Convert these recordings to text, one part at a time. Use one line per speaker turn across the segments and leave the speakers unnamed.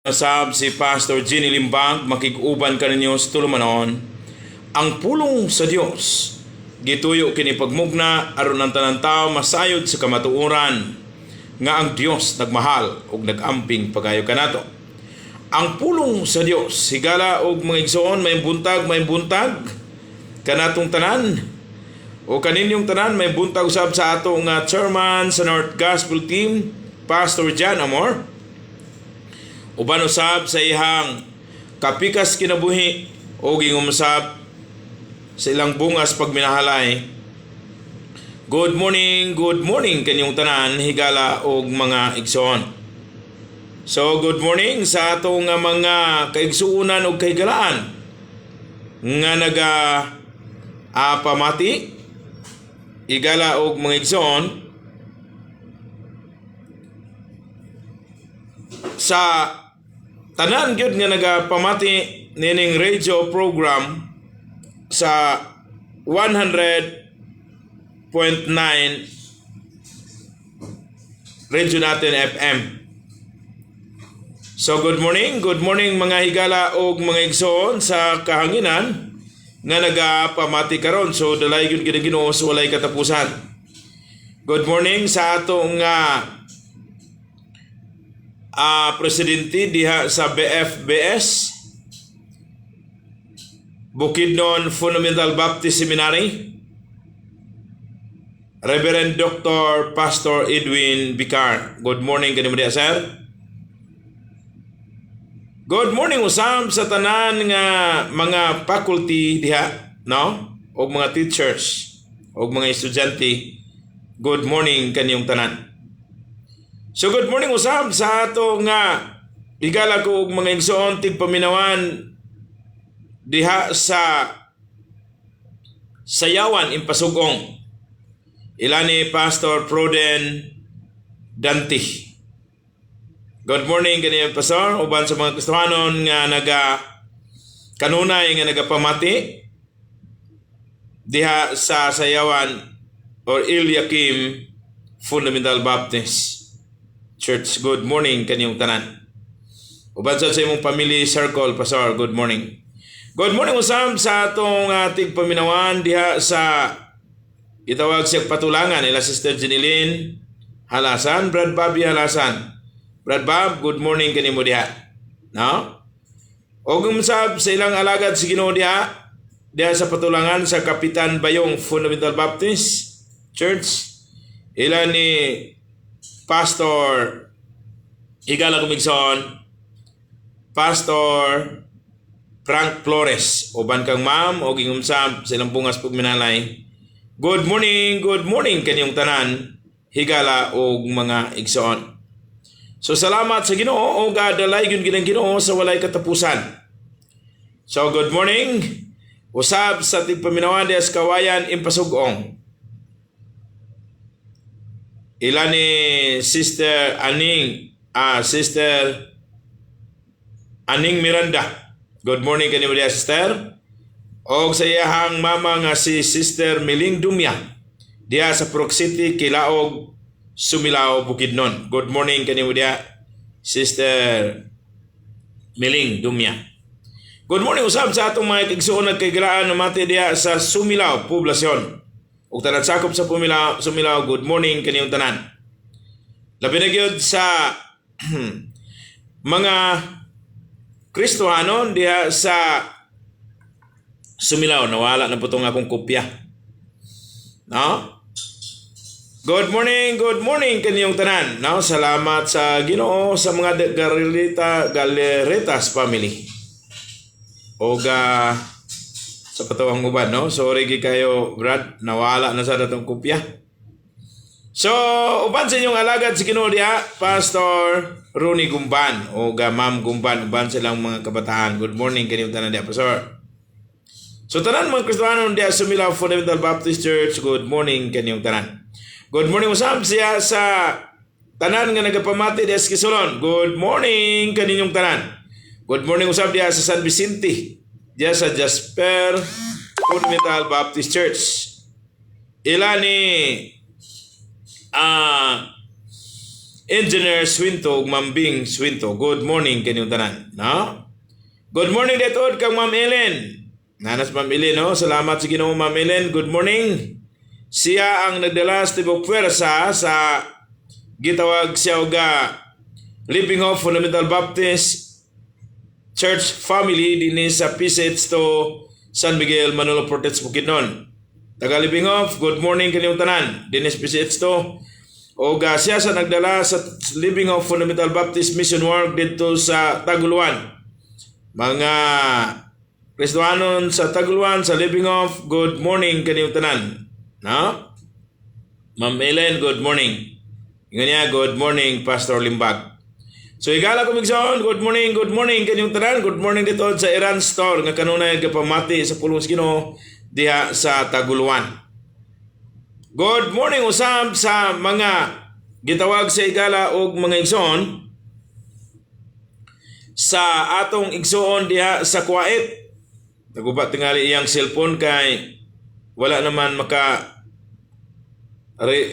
Nasab si Pastor Jenny Limbag, makig-uban ka ninyo sa tulumanon. Ang pulong sa Dios gituyo kini pagmugna aron ang tanan tawo masayod sa kamatuoran nga ang Dios nagmahal ug nagamping pagayo kanato. Ang pulong sa Dios higala og mga igsoon may buntag kanatong tanan o kaninyong tanan may buntag usab sa ato nga chairman sa North Gospel Team, Pastor Jan Amor. Uban usab sa ihang kapikas kinabuhi o gingumusab sa ilang bungas pagminahalay. Good morning kanyong tanan higala og mga igsoon. So good morning sa atong mga kaigsuunan og kahigalaan nga naga pamati higala og mga igsoon sa tanan gyud nga nagapamati nining radio program sa 100.9 radio natin FM. So good morning mga higala og mga igsoon sa kahanginan nga nagapamati karon. So dalay gyud gid Ginoo sa walay katapusan. Good morning sa atong presidente diha sa BFBS, Bukidnon Fundamental Baptist Seminary, Reverend Dr. Pastor Edwin Bicar. Good morning kanimo diha, sir. Good morning usam sa tanan nga mga faculty diha, no? Og mga teachers, og mga estudyante. Good morning kaniyong tanan. So good morning usab sa ato nga higala ko og mga igsoon tigpaminawan diha sa Sayawan Impasugong. Ilani Pastor Proden Dante. Good morning kaniya Pastor uban sa mga Kristohanon nga kanunay nga nagapamati diha sa Sayawan or Eliakim Fundamental Baptist Church. Good morning kanyong tanan. Uban sa imong family circle, Pastor, good morning. Good morning usab sa atong tigpaminawan diha sa itawag siya patulangan ila Sister Jenilyn Halasan, Brad Bobby Halasan. Brad Bob, good morning kanimo diha. No? Og usab sa ilang alagad sa Ginoo diha sa patulangan sa Kapitan Bayong Fundamental Baptist Church. Ila ni Pastor higala kumigson Pastor Frank Flores uban kang ma'am o gingumsab sa ilang bungas pagminalay. Good morning kanyong tanan higala og mga igsoon. So salamat sa Ginoo o gadalay gyud ginang Ginoo sa walay katapusan. So good morning usab sa tigpaminawan sa Kawayan Impasugong. Ila ni Sister Aning Miranda. Good morning kanimo diha, sister. Og sa iyahang mama nga si Sister Miling Dumya diha sa Purok City, Kilaog, Sumilao, Bukidnon. Good morning kanimo diha, Sister Miling Dumya. Good morning usab sa atong mga igsoon nagkaigalaan na mati diha sa Sumilao poblasyon. Ug tanan sakop sa Sumilao, good morning kaniyong tanan. Labi na gyud sa mga Kristohanon diha sa Sumilao, nawala na po itong akong kopya. No? Good morning kaniyong tanan. No? Salamat sa Ginoo sa mga Galeritas family. Og sa patawang uban, no? Sorry kayo, Brad, nawala na sa datong kopya. So, uban sa inyong alagad si Ginoo diha, Pastor Ronnie Gumban o Ma'am Gumban, uban silang mga kabataan. Good morning kaniyong tanan diha, Pastor. So, tanan mga Kristohanon diha sa Sumilao Fundamental Baptist Church, good morning kaniyong tanan. Good morning usab siya sa tanan nga nagapamati diha sa Kisulon. Good morning kaninyong tanan. Good morning usab diha sa San Vicente, diya sa Jasper Fundamental Baptist Church. Ila ni Engineer Swinto, Ma'am Bing Swinto. Good morning kaninyong tanan. No? Good morning detod kang Ma'am Ellen. Nanas Ma'am Ellen, no? Salamat sa Ginoo Ma'am Ellen. Good morning. Siya ang nagdala sa tibok pwersa sa gitawag siya ga Living Hope Fundamental Baptist Church Family dinhi sa Pisets to San Miguel, Manolo Portes, Bukidnon. Taga Living Hope, good morning kaninyong tanan. Dinhi sa Pisets to. O siya sa nagdala sa Living Hope Fundamental Baptist Mission Work dito sa Taguluan. Mga Kristohanon sa Taguluan, sa Living Hope, good morning kaninyong tanan. No? Ma'am Ellen, good morning. Ingon niya, good morning, Pastor Limbag. So, igala ko migsoon, good morning kaninyong tanan. Good morning dito sa Iran Store, nga kanunay kapamati sa pulong Ginoo diha sa Taguluan. Good morning usab sa mga gitawag sa igala og mga igsoon sa atong igsoon diha sa Kuwait. Naguba tingali iyang cellphone kay wala naman maka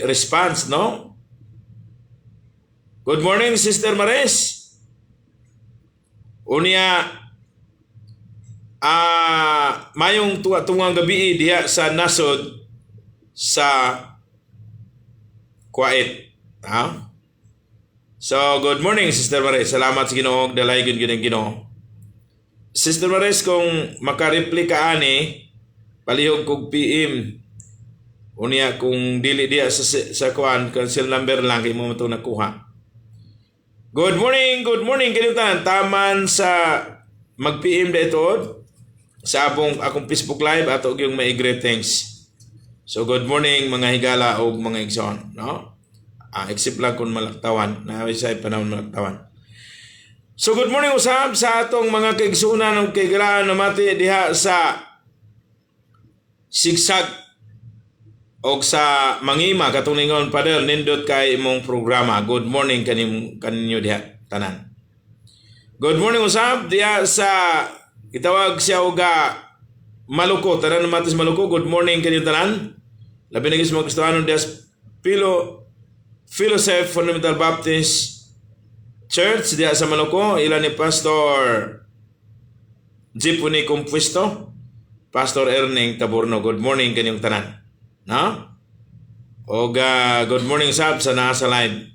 response, no? Good morning, Sister Mares. Unya mayong tungang gabi diha sa nasod sa Kuwait. Ha? So, good morning, Sister Mares. Salamat sa Ginoo, dalaygon gyud ang Ginoo. Sister Mares, kung maka-reply ka ani, palihog kog PM. Unya kung dili diya sa kuan, cancel number lang kay mo to nakuha. Good morning kanilang taman sa mag-PM dito sa akong Facebook Live ato yung may greetings. So good morning mga higala o mga igsoon, no? Except lang kung malaktawan, na sa panahon malaktawan. So good morning usab sa atong mga kaigsunan ng kaigalaan na mati diha sa Sigsag o sa Mangima katuningon Padel nindot kay imong programa. Good morning kaninyo diha tanan. Good morning usab diha sa itawag siya uga Maluko, tanan na matis Maluko. Good morning kaninyo tanan. Labi na gis mga Kristohanon diha Philosoph Fundamental Baptist Church diha sa Maluko, ilan ni Pastor Jipuni Compuesto, Pastor Erning Taborno. Good morning kanyang tanan. No? O good morning usab sa nasa live.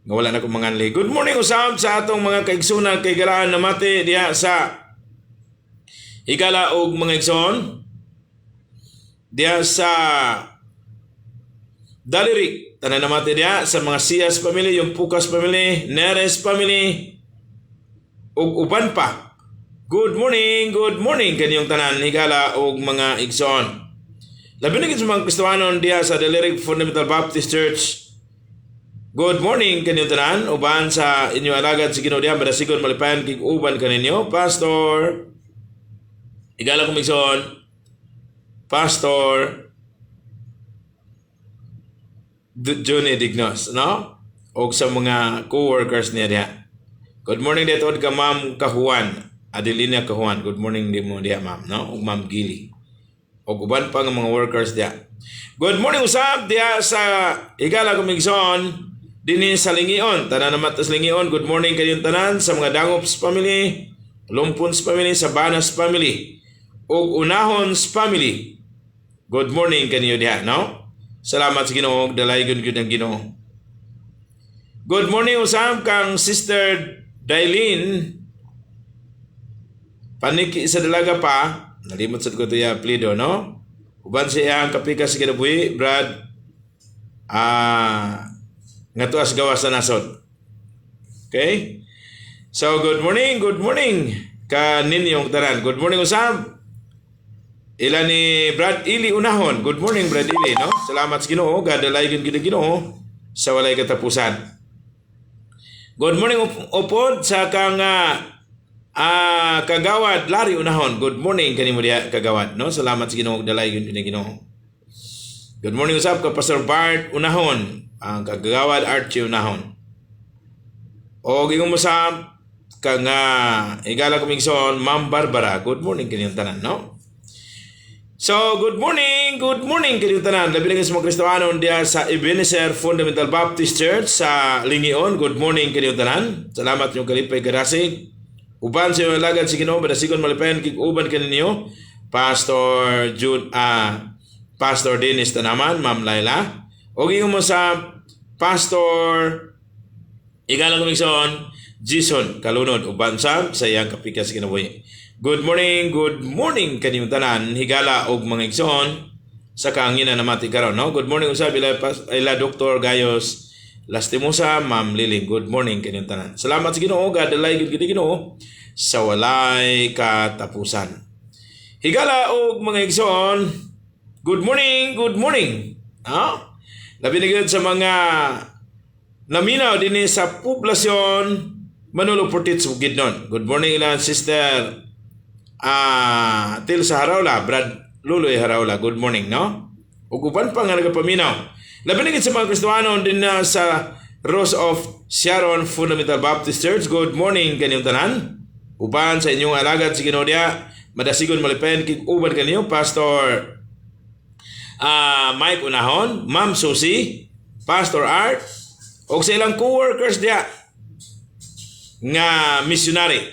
Nga wala na kong manganli. Good morning usab sa atong mga kaigsunan kay galaan na mati diha sa igala og mga igsoon diha sa Dalirik. Tanan na mati diha sa mga Siyas family, yung Pukas family, Neres family, ug uban pa. Good morning kanyang tanan higala og mga igsoon. Labi na gid sa mga Kristohanon diha sa Dalirik Fundamental Baptist Church. Good morning kanyang tanan uban sa inyo alagad sa Ginoo diha madasigon malipayan kig uban kaninyo, Pastor. Higala kong igsoon, Pastor Johnny Dignos, no? O sa mga co-workers niya diha. Good morning dito ka Ma'am Kahuan, Adelina Kahuan. Good morning din mo diha, Ma'am, no? O Ma'am Gili. O uban pa ng mga workers diha. Good morning usab diha sa igala kumigson dinhi sa Lingion. Tanan naman tas Lingion. Good morning kayong tanan sa mga Dangops family, Lumpons family, Sabanas family, o Unahons family. Good morning kanyo diha, no? Salamat sa Ginoo, dalaygon gyud ang Ginoo. Good morning usab kang Sister Dailin Paniki sa dalaga pa. Nalimot sad ko to ya plido, no? Uban siya ang kapika sa kinabuhi, Brad. Nga tuas gawas sa nasod. Okay? So good morning ka ninyong tanan. Good morning usab. Ilan ni Brad Ili Unahon. Good morning, Brad Ili, no? Salamat sa Ginoo, gadalaygon gyud ang Ginoo sa walay katapusan. Good morning upod sa kang Kagawad Larry Unahon. Good morning kanimo diha Kagawad, no? Salamat sa Ginoo, dalaygon gyud ang Ginoo. Good morning usab ka Pastor Bart Unahon, ang Kagawad Archie Unahon. O gingong usab kang igala kumigson Ma'am Barbara. Good morning kanyang tanan, no? So, good morning kayo tanan. Labi lang sa mga Kristohano diya sa Ebenezer Fundamental Baptist Church sa Lingion. Good morning kayo tanan. Salamat yung kalipay karasig. Uban sa yung lagad si Ginoo, badasigon malipayan kig-uban kaninyo. Pastor Dennis Tanaman, Ma'am Laila. O mo sa Pastor Igala Kumikson, Jason Kalunod, uban sa iyang kapikas kinabuhi. Good morning kaninyong tanan, higala og mga igsoon sa kaangina na mati karon, no? Good morning usab ila Dr. Gayos Lastimosa, Ma'am Liling. Good morning kaninyong tanan. Salamat sa Ginoo, gadalay gid Ginoo sa walay katapusan. Higala og mga igsoon, good morning. Labi na gyud sa mga naminaw dinhi sa poblasyon Manolo Portits Bukidnon. Good morning ila Sister Tilsa Haraula, Brad Luloy Haraula. Good morning, no? Ug uban pa nga nagapaminaw. Labi na gyud sa mga Kristohano din na sa Rose of Sharon Fundamental Baptist Church. Good morning kaninyong tanan. Uban sa inyong alagad si Ginoo diya, madasigon malipayan kig uban kaniyo Pastor Mike Unahon, Ma'am Susie, Pastor Art, o sa ilang co-workers diya nga missionary.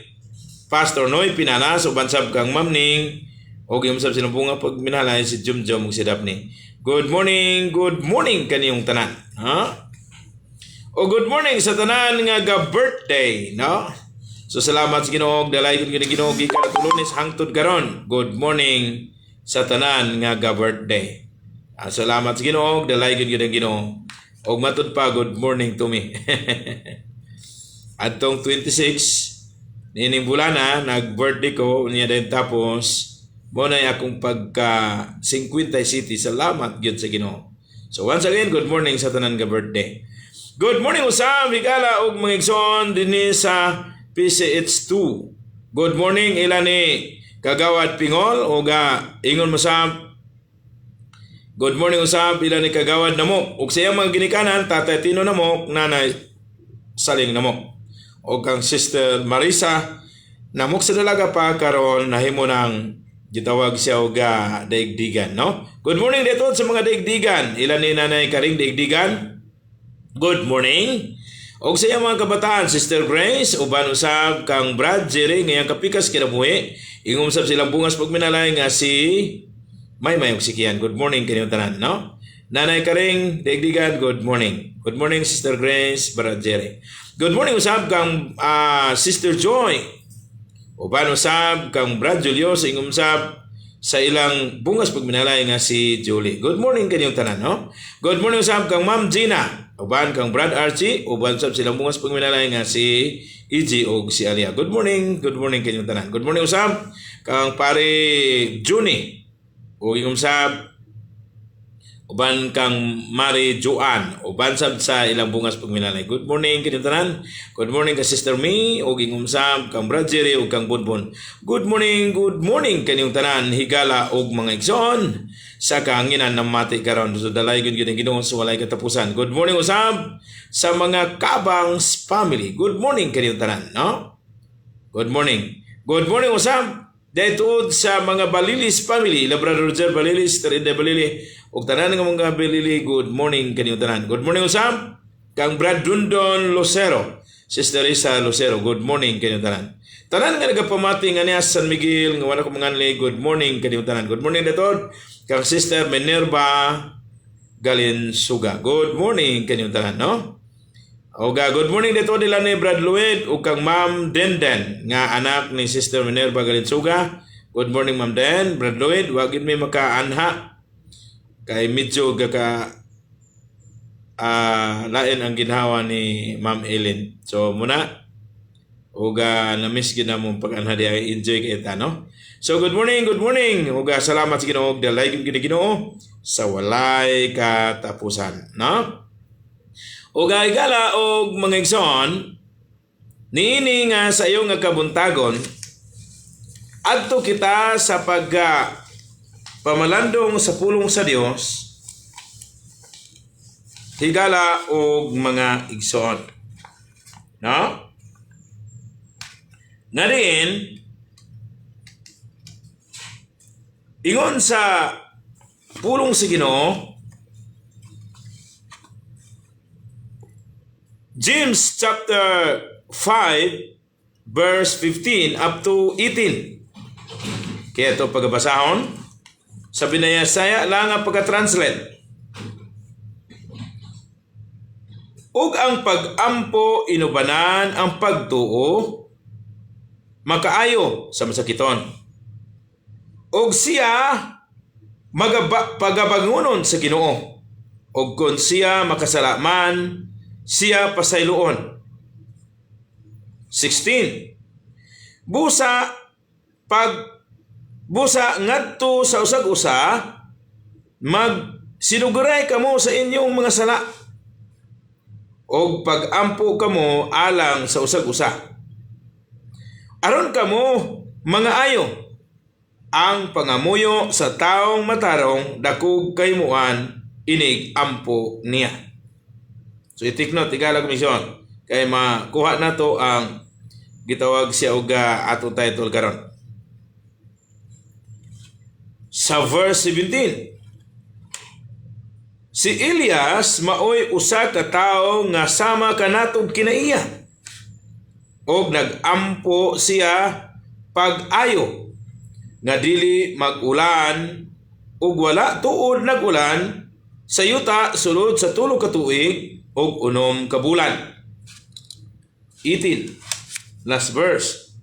Pastor Noy Pinalas, o bansab kang Ma'am Ning, o gimsab sinubunga pag minalay si Jumjum ug si Daphne. Good morning kaniyong tanan. O good morning sa tanan nga ga-birthday, no? So salamat sa Ginoo, dalay kun Ginoo gikan at Lunes hangtod karon. Good morning sa tanan nga ga-birthday. Salamat sa Ginoo, dalay kun Ginoo. Og matud pa, good morning to me. Atong 26 nining bulana nag-birthday ko niya din, tapos mo na akong pagka 50 city. Salamat gyud sa Ginoo. So once again, good morning sa tanan nga birthday. Good morning usab higala og mga igsoon dinhi sa PCH2. Good morning ila ni Kagawad Pingol o ingon mo sa good morning usab ila ni Kagawad Namok ug sa iyang mga ginikanan Tatay Tino Namok, Nanay Saling Namok, o kang Sister Marisa Namok sa dalaga pa karon nahimo nang gitawag siya og daigdigan, no? Good morning dito sa mga daigdigan. Ila ni Nanay Karing daigdigan. Good morning. Og sa iyang mga kabataan, Sister Grace uban usab kang Brad Jerry ngayang kapikas kinabuhi. Ingom usab silang bungas pagminalay nga si May og Sikian. Good morning kaniyong tanan, no? Nanay Karing daigdigan, good morning. Good morning Sister Grace, Brad Jerry. Good morning usab kang Sister Joy. Uban usab kang Brad Julio sa ingom usab sa ilang bungas pagminalay nga si Julie. Good morning kaniyong tanan, no? Good morning usab kang Ma'am Gina. Uban kang Brad Archie. Uban usab silang bungas pagminalay nga si EG o si Alia. Good morning kaniyong tanan. Good morning usab kang pare Juni. O ingom usab uban kang Mari Joan, uban sab sa ilang bungas pagminalay. Good morning kaniyong tanan. Good morning ka Sister Me, o ingom sab kang Brad Jerry o kang Bonbon. Good morning kaniyong tanan, higala og mga igsoon sa kahanginan ng mati karon. So dalay gyud Ginoo sa walay katapusan. Good morning usab sa mga Kabangs family. Good morning kaniyong tanan, no? Good morning usab dahil sa mga Balilis family, Labrador Roger Balilis, Terinde Balili, ug tanan nga mga Balili, good morning kaniyong tanan. Good morning usab kang Brad Dundon Lucero, Sister Risa Lucero, good morning kaniyong tanan. Tanan nga nagapamati nga niya San Miguel nga wala ko manganli, good morning kaniyong tanan. Good morning daton kang Sister Minerva Galinsuga, good morning kaniyong tanan, no? Oga, good morning dito nila ni Brad Luid o kang Ma'am Denden nga anak ni Sister Minerva Galinsuga. Good morning Ma'am Den, Brad Luid, wagin may makaanha kay medyo lain ang ginhawa ni Ma'am Ellen. So muna oga na-miss gid namong pag-anha di ay enjoy kay ta, no? So good morning. Oga salamat sa Ginoo, dalay gyud Ginoo sa walay katapusan, no? O gala og mga igsoon, niini nga sa iyo nga kabuntagon, adto kita sa pamalandong sa pulong sa Dios, higala og mga igsoon, no? Nga rin, Ingon sa pulong sa Ginoo, James chapter 5 verse 15 up to 18. Kaya ito pagbasahon, sabi na Yesaya lang ang pagka-translate. Ug ang pag-ampo inubanan ang pagtuo, makaayo sa masakiton. Ug siya pagabangunon sa Ginoo. Ug kung siya makasalaman, siya pasayloon. 16. Busa ngadto sa usag-usa, magsinuguray kamo sa inyong mga sala. Og pag-ampo kamo alang sa usag-usa. Aron kamo mga ayo, ang pangamuyo sa taong matarong dakog kaymuan inig ampo niya. So i-take note, Tagalog mission, kay makuha na to ang gitawag siya og atong title karon. Sa verse 17, si Elias maoy usa ka tawo nga sama kanatog kinaiya. Og nagampo siya pag-ayo nga dili mag-ulan ug wala tuod nag-ulan sa yuta sulod sa 3 ka tuig ug 6 ka bulan. 18, last verse.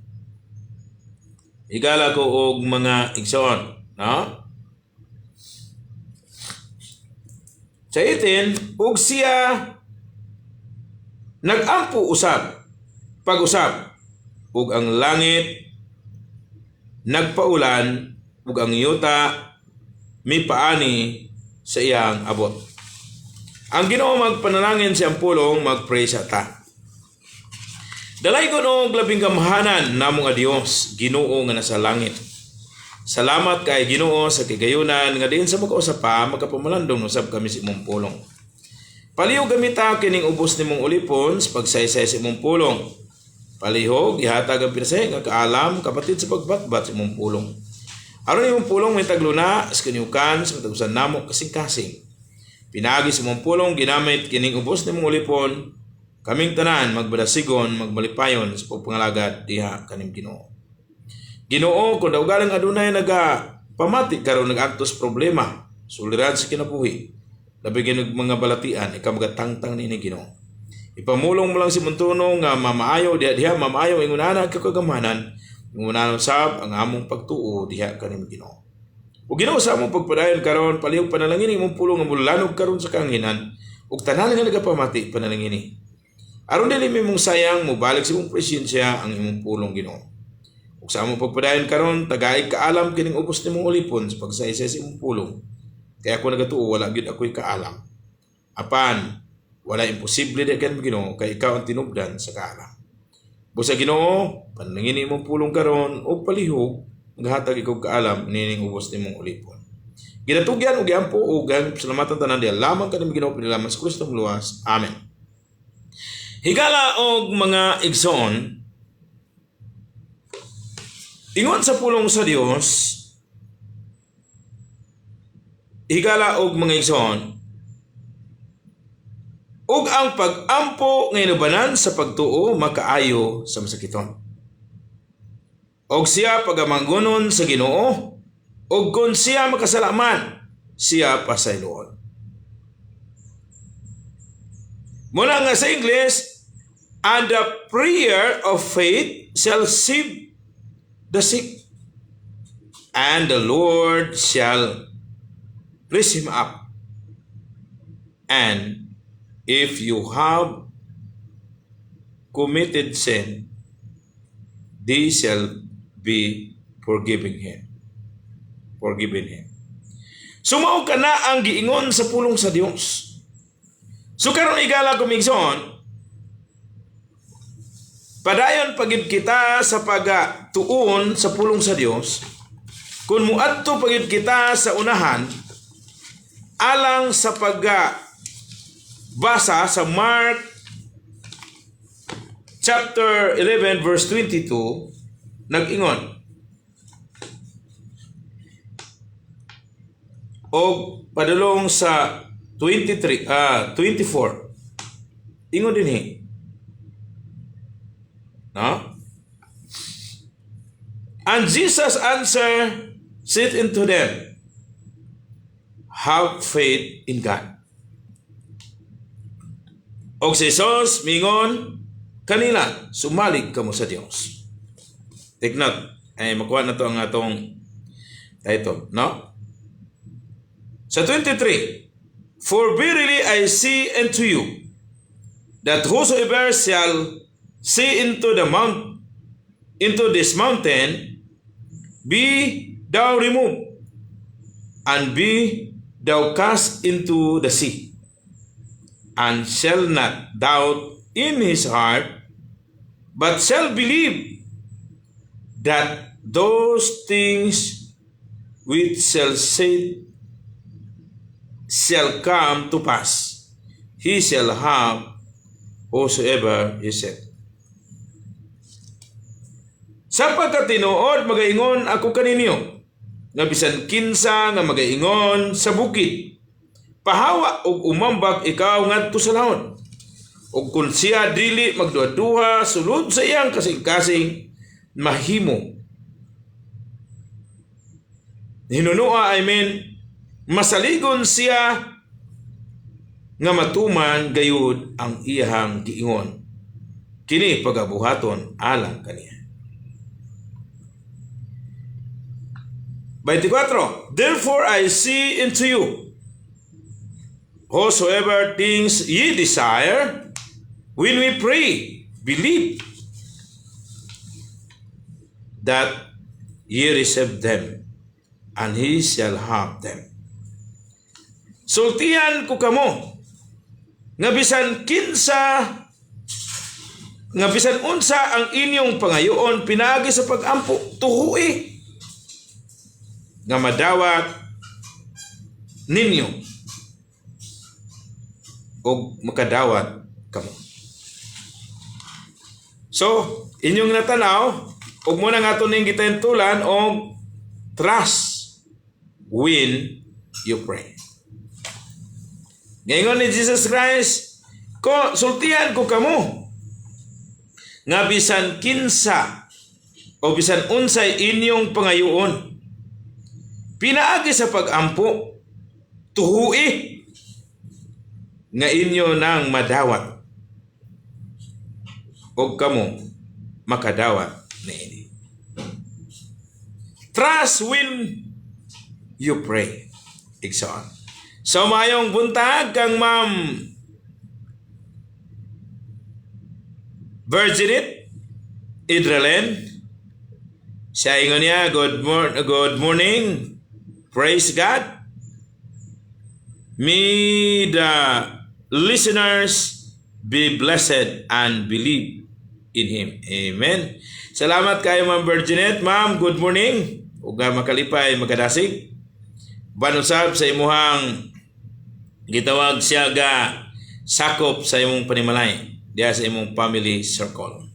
Igala ko og mga igsoon, no? Sa 18, ug siya nagampo pag-usab, ug ang langit nagpaulan, ug ang yuta mipaani sa iyang abot. Ang Ginoo magpanalangin siyang pulong, magpray sa ta. Dalay ko og labing kamahanan namong a Dios, Ginoo nga nasa langit. Salamat kay Ginoo sa kigayunan nga diin sa magkausap pa magkapamalandong usab kami sa imong pulong. Palihog gamita kining ubos nimong ulipon sa pagsaysay sa imong pulong. Palihog ihatag ang pinasay nga kaalam kapatid sa pagbatbat sa imong pulong. Aron imong pulong may tagluna sa kaniukan sa matagusan namo kasing-kasing. Pinagi sa imong pulong ginamit kining ubos nimong ulipon, kaming tanan magbadasigon magbalipayon sa pagpangalagad diha kaning Ginoo. Ginoo, kung daugalang adunay pamati karon nag-aktos problema, suliran sa kinabuhi, labigin ng mga balatian, ikaw magatangtang ni Ginoo. Ipamulong mo lang si Muntuno nga mamaayo, diha mamaayo, ingunana kakagamanan, ingunana sab ang among pagtuo, diha kaning Ginoo. O Ginoo sa among pagpadayon karon, palihog panalangin imong pulong nga mulanog karon sa kanginan, ug tanan nga nagapamati panalangin. Aron dili mong sayang, mubalik sa imong presensya ang imong pulong Ginoo. Ug sa among pagpadayon karon, tagaig kaalam kining ubos nimong ulipon sa pagsaysay sa imong pulong. Kaya ako nagatuo, wala gyud ako'y kaalam. Apan, wala imposible dagan Ginoo, kay ikaw ang tinubdan sa kaalam. Busa Ginoo, panalangin imong pulong karon ug palihog maghatag ikaw kaalam nining ubos nimong ulipon. Ginatugyan ug giampo ug salamatan tanan diha lamang kanimo Ginoo pinilaman sa Kristong luwas. Amen. Higala og mga igsoon, ingon sa pulong sa Dios, higala og mga igsoon, ug ang pag-ampo nga inubanan sa pagtuo makaayo sa masakiton. Og siya pagamangunon sa Ginoo, ug kung siya makasalaman, siya pasayloon. Muna nga sa English, and the prayer of faith shall save the sick, and the Lord shall raise him up. And if you have committed sin, they shall be forgiven him. Sumao ka na ang giingon sa pulong sa Dios. So karon igala kumigson, padayon pagid kita sa pagatuon sa pulong sa Dios. Kung muadto pagid kita sa unahan alang sa basa sa Mark chapter 11 verse 22, nag-ingon, o padulong sa 24. Ingon din no? And Jesus answered, said unto them, have faith in God. Og si Jesus mingon kanila, sumalig kamo sa Dios. Take note, ay makuha na to ang atong title, no? Sa 23, for verily I say unto you, that whosoever shall say into this mountain, be thou removed, and be thou cast into the sea, and shall not doubt in his heart, but shall believe that those things which shall say shall come to pass, he shall have whosoever he said. Sapagkat tinuod magaingon ako kaninyo, nga bisan kinsa nga magaingon sa bukid, pahawa og umambak ikaw ngadto sa laon. O kung siya dili magduha-duha sulod sa iyang kasing-kasing, mahimo. Hinunua, I mean, masaligon siya nga matuman gayud ang iyang giingon. Kini pagabuhaton alang kaniya. 24, therefore I say unto you, whatsoever things ye desire, when we pray, believe that ye receive them, and he shall have them. Sultihan ko kamo, nga bisan unsa ang inyong pangayoon pinagi sa pagampo, tuhui, nga madawat ninyo, o makadawat kamo. So, inyong natanaw, og mo na nga ito ning gitentulan og trust when you pray. Ngayon ni Jesus Christ, sultihan ko kamo, nga bisan kinsa o bisan unsay inyong pangayoon, pinaagi sa pagampo, tuhui, nga inyo nang madawat, o kamo makadawat na ini. Trust when you pray. Igsoon. So mayong buntag kang Ma'am Virginit Idralen. Siya ingon niya, good morning. Praise God. May the listeners be blessed and believe in Him. Amen. Salamat kayo, Ma'am Virginette. Ma'am, good morning. Uga makalipay, makadasig. Banusab sa imuhang gitawag siya ga sakop sa imong panimalay diya sa imong family circle.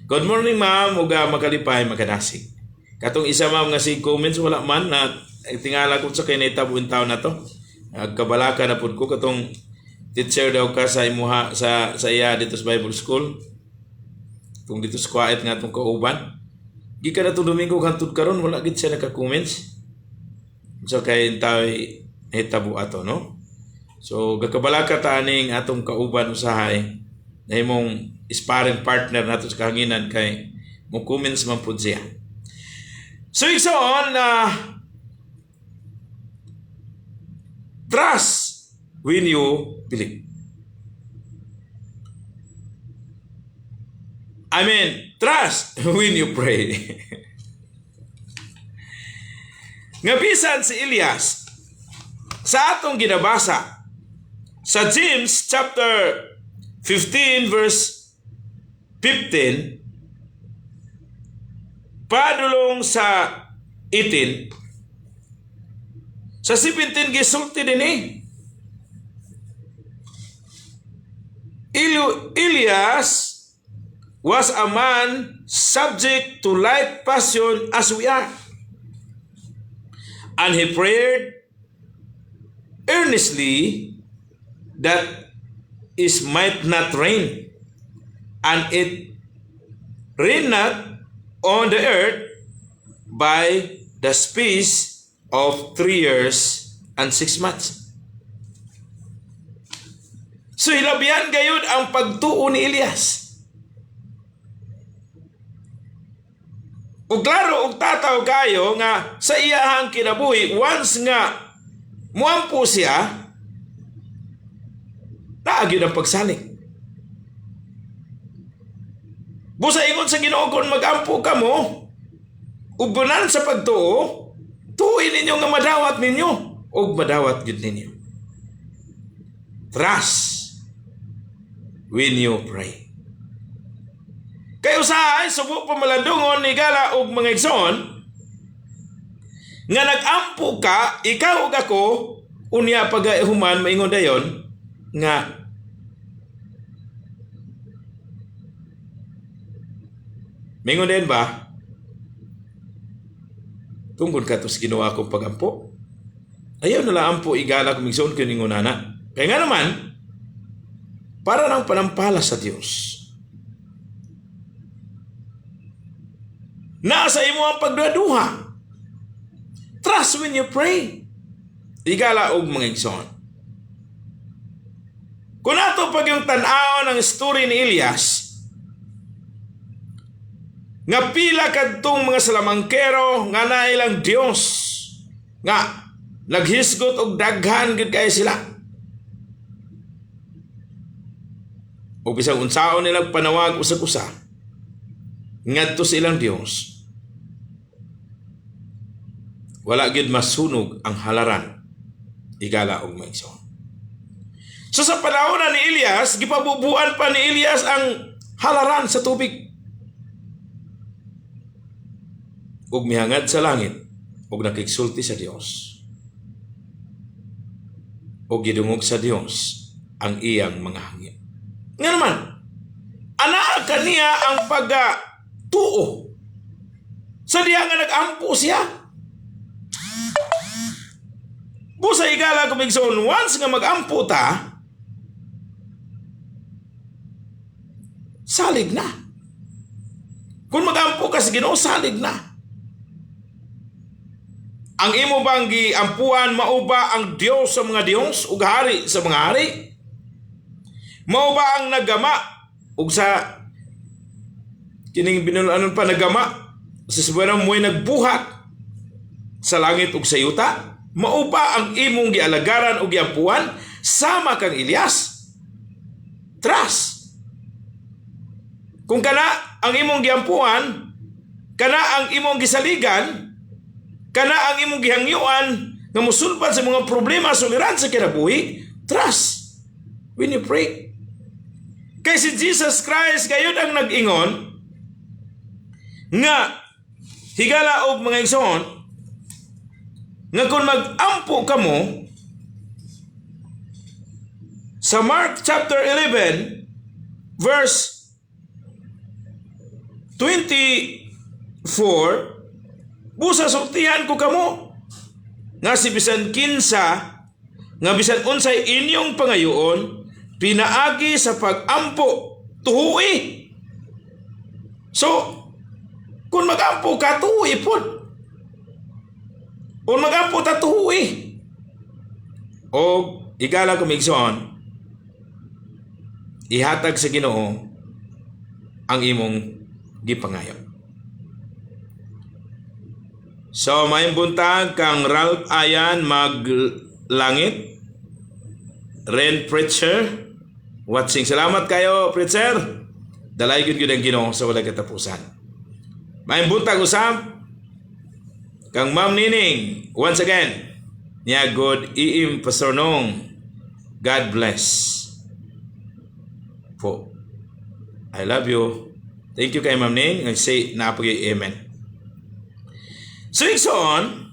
Good morning, Ma'am. Uga makalipay, makadasig. Katong isa, Ma'am, nga si comments wala man na tingala ko sa kinitabuin taon na to. Kabalaka na pud ko katong teacher daw ka sa imuha sa iya dito sa Bible School. Kung dito sa quiet nga itong kauban. Gika na itong Domingo hantod karon wala gid siya naka-comments. So kay tayo hitabo ato, no? So gakabalaka ta aning atong kauban usahay na imong sparring partner nato sa kahanginan kay mo comments man pud siya. So igsoon trust when you believe. I mean, trust when you pray. Nga bisan si Elias, sa atong ginabasa, sa James chapter 15 verse 15, padulong sa 18, sa 17 gisulti din Elias was a man subject to like passion as we are. And he prayed earnestly that it might not rain, and it rain not on the earth by the space of 3 years and 6 months. So hilabihan gayud ang pagtuo ni Elias. O klaro og tataw kayo nga sa iyahang kinabuhi, once nga muampo siya, naagyo ang pagsalig. Busa ingon sa Ginoo, kung magampo ka mo, ugunan sa pagtuo, tuuin ninyo nga madawat ninyo, o madawat yun ninyo. Trust when you pray. Kay usahay, subo pa malandungon ni Gala og mga igsoon, nga nag-ampo ka, ikaw ug ako, unya pag-human, maingon dayon, nga maingon din ba? Tungkol ka to sa ginawa kong pag-ampo. Ayaw nala ampo igala kung igsoon ko ningon nana. Kaya nga naman, para ng panampala sa Diyos. Nasa imo ang pagduduha. Trust when you pray. Igala og mga igsoon. Kung ato pag yung tanaw ng story ni Elias, nga pila kadtong mga salamangkero nga nailang Dios nga naghisgot og daghan gid kay sila. O bisag unsaon nilang panawag usag-usa ngadto sa ilang Dios, wala gid masunog ang halaran. Igala og maigsoon. So sa panahon ni Elias, gipabubuan pa ni Elias ang halaran sa tubig. Ug mihangad sa langit, ug nakigsulti sa Dios. Ug gidungog sa Dios ang iyang mga hangin. Nga naman, ana kaniya ang pagtuo. Sa diha nga nag-ampo siya. Busa igala kumigsoon, once nga mag-ampo ta, salig na. Kung mag-ampo ka sa Ginoo, salig na. Ang imo bang giampuan, mao ba ang Dios sa mga Dios ug hari sa mga hari? Mao ba ang nagama ug sa kining binunuan pa nagama sa subaran mo'y nagbuhat sa langit ug sa yuta? Mao ba ang imong gialagaran ug giampuan sama kang Elias? Trust. Kung kana ang imong giampuan, kana ang imong gisaligan, kana ang imong gihangyuan nga mosulbad sa mga problema suliran sa kinabuhi, trust when you pray. Kay si Jesus Christ gayud ang nag-ingon nga higala og mga igsoon nga kung mag-ampo kamo sa Mark chapter 11 verse 24, busa sultihan ko kamo nga si bisan kinsa nga bisan unsay inyong pangayoon pinaagi sa pag-ampo tuhui. So kung mag-ampo ka, tuhui po. Kung mag-ampo ta, tuhui. O igala kumigsoon, ihatag sa Ginoo ang imong gipangayo. So, may buntag kang Ralph Ayan Maglangit, Ren Preacher, watching. Salamat kayo, Preacher. Dalay yun ang Ginoo sa walang katapusan. May buntag usap kang Ma'am Nining, once again, niya good iim Pastor Nong. God bless po. I love you. Thank you kay Ma'am Ning. I say na po yung amen. So, iksoon,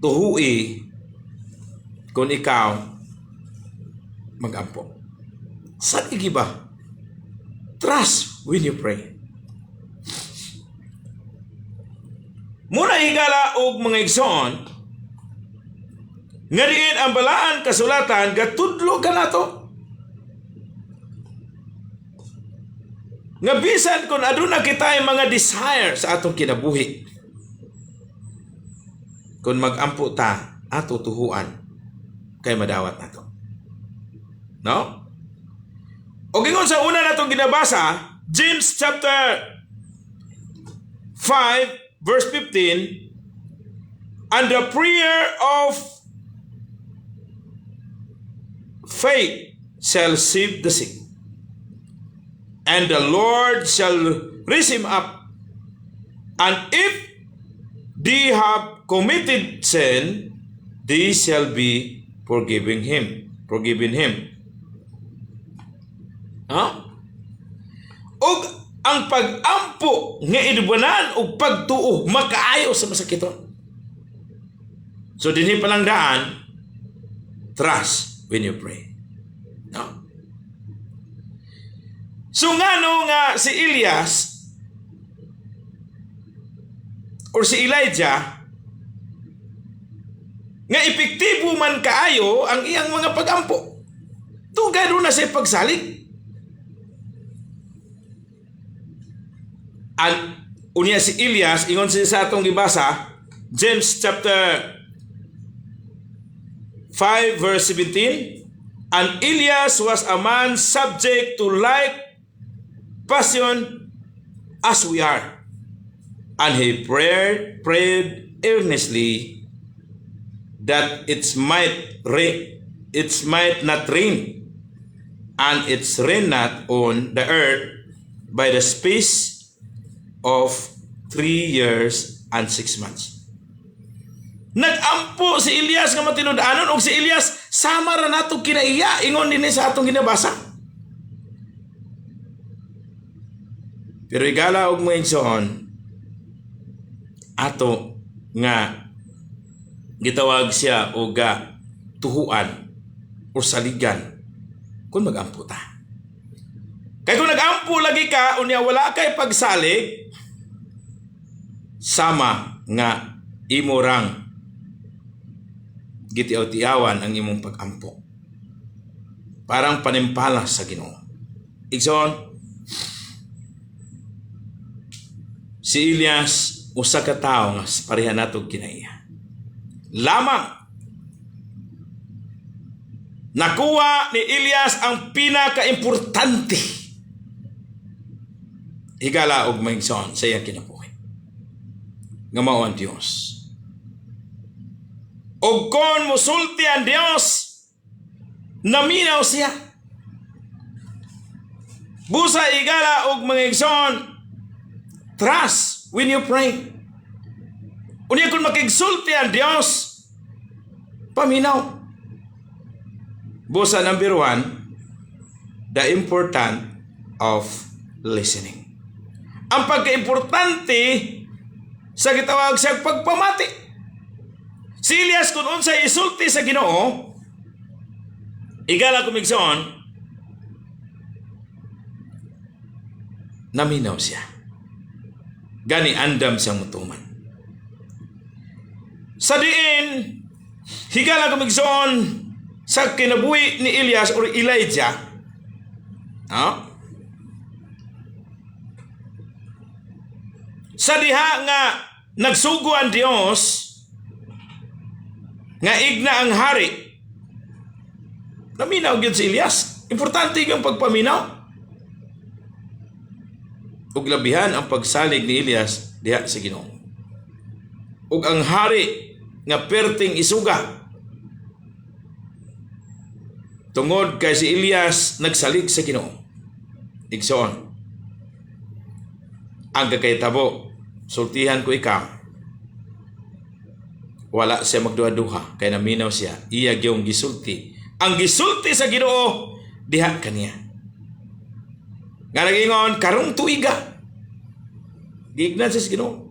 tuhui kung ikaw mag-ampo. Saan igiba? Trust when you pray. Muna higala og mga igsoon, nga diin ang balaan kasulatan gatudlo kanato. Nga bisan kung aduna kita mga desire sa atong kinabuhi, kung magampo ta ato tuhuan kay madawat nato. No? O gingon sa una natong ginabasa, James chapter 5 verse 15, and the prayer of faith shall save the sick, and the Lord shall raise him up. And if they have committed sin, they shall be forgiven him. Huh? Og ang pag-ampo nga inubanan o pagtuo makaayo sa masakiton. So dinhi pa lang daan, trust when you pray. No? So ngano nga si Elias or si Elijah nga epektibo man kaayo ang iyang mga pag-ampo. Tugay na sa pagsalig. At unya si Elias, ingon siya sa atong gibasa, James chapter 5 verse 17, and Elias was a man subject to like passion as we are, and he prayed earnestly that it might not rain, and it rained not on the earth by the space of 3 years and 6 months. Nagampo si Elias nga matinud-anon, og si Elias sama ra nato kinaiya, ingon dinhi sa atong ginabasa. Pero igala og mga igsoon, ato nga gitawag siya og tuhuan o saligan kung magampo ta. Kaya kung nagampo lagi ka, unya wala kay pagsalig, sama nga imo rang gitiaw-tiawan ang imong pag-ampo. Parang panimpala sa Ginoo. Igsoon, si Elias usa ka tawo nga pareha nato kinaiya. Lamang nakuha ni Elias ang pinaka-importante higala og maigsoon sa iyang kinabuhi. Nga mao ang Dios. O kon musulti ang Dios, naminaw siya. Busa igala og mga igsoon, trust when you pray. Unya kung makigsulti ang Dios, paminaw. Busa number 1, the important of listening. Ang pagka-importante sa gitawag sa pagpamati. Si Elias kung unsay isulti sa Ginoo, igala kumigsoon, naminaw siya. Gani andam siyang mutuman. Sa diin, higala kumigsoon sa kinabuhi ni Elias or Elijah, sa diha nga nagsugo ang Dios nga igna ang hari, naminaw gyud si Elias. Importante yung pagpaminaw. Ug labihan ang pagsalig ni Elias diha sa Ginoo. Ug ang hari nga perting isuga tungod kay si Elias nagsalig sa Ginoo. Igsoon, ang kakaytabo, sultihan ko ikaw, wala siya magduha-duha kay naminaw siya, iya gyung gisulti. Ang gisulti sa Ginoo diha kaniya. Nga nagingon karong tuiga, giignan siya sa Ginoo.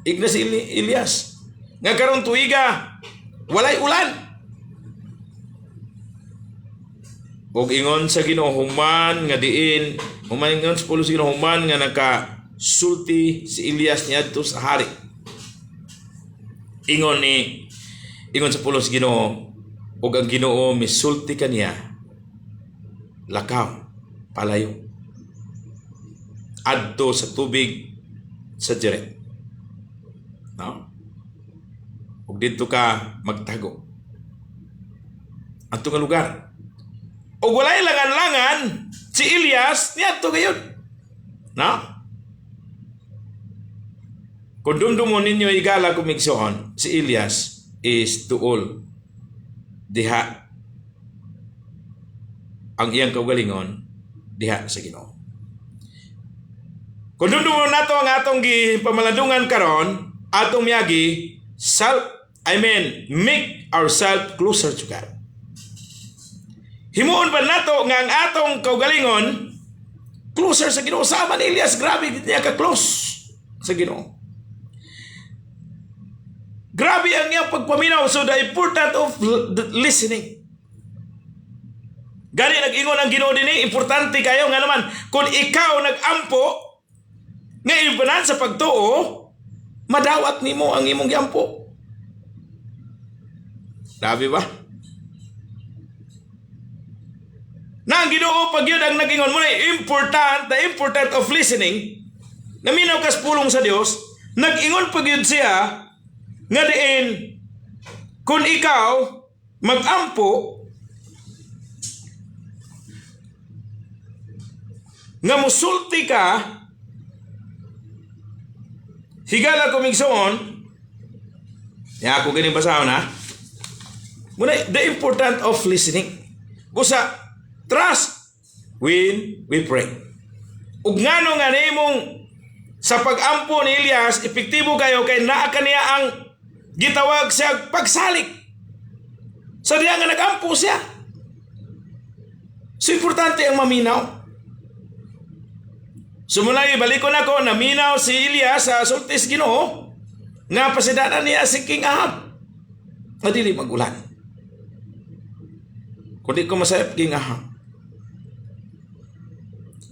Igna si Elias nga karong tuiga walay ulan. Og ingon sa Ginoo human nga diin, human ingon sa pulo sa Ginoo human nga nakasulti si Elias niadto sa hari. Ingon sa pulos Ginoo, ug ang Ginoo misulti kaniya lakaw palayo adto sa tubig sa Jeret. No? Ug dito ka magtago. Adto nga lugar. Ug walay langan-langan si Elias niadto gayon. No? Kung dumdumon ninyo igala kumigsoon, si Elias is tuol diha ang iyang kaugalingon diha sa Ginoo. Kung dumdumon nato ang atong pamalandungan karon, atong miyagi make ourselves closer to God. Himuon ba nato nga ang atong kaugalingon closer sa Ginoo? Sama ni Elias, grabe niya ka-close sa Ginoo. Grabe ang iyang pagpaminaw. So the importance of listening. Gani nag-ingon ang Ginoo dinhi, importante kayo nga naman kung ikaw nag-ampo nga ibanan sa pagtuo, madawat nimo ang imong giampo. Grabe ba? Na ang Ginoo pag yun ang nag-ingon mo na the important of listening, naminaw kas pulong sa Dios, nag-ingon pag yun siya nga diin kung ikaw mag-ampo nga musulti ka higala kumigsoon ya ako ganing basahon ha muna the important of listening busa trust when we pray ug ngano nga nimong sa pag-ampo ni Elias epektibo kayo kay naa kaniya ang gitawag siya pagsalik sa diya nga nag-ampo siya. So importante ang maminaw. Sumulay balik ko na ko naminaw si Elias sa sultis Ginoo nga pasidanan niya si King Ahab. Madili magulan. Kundi ko masayap King Ahab.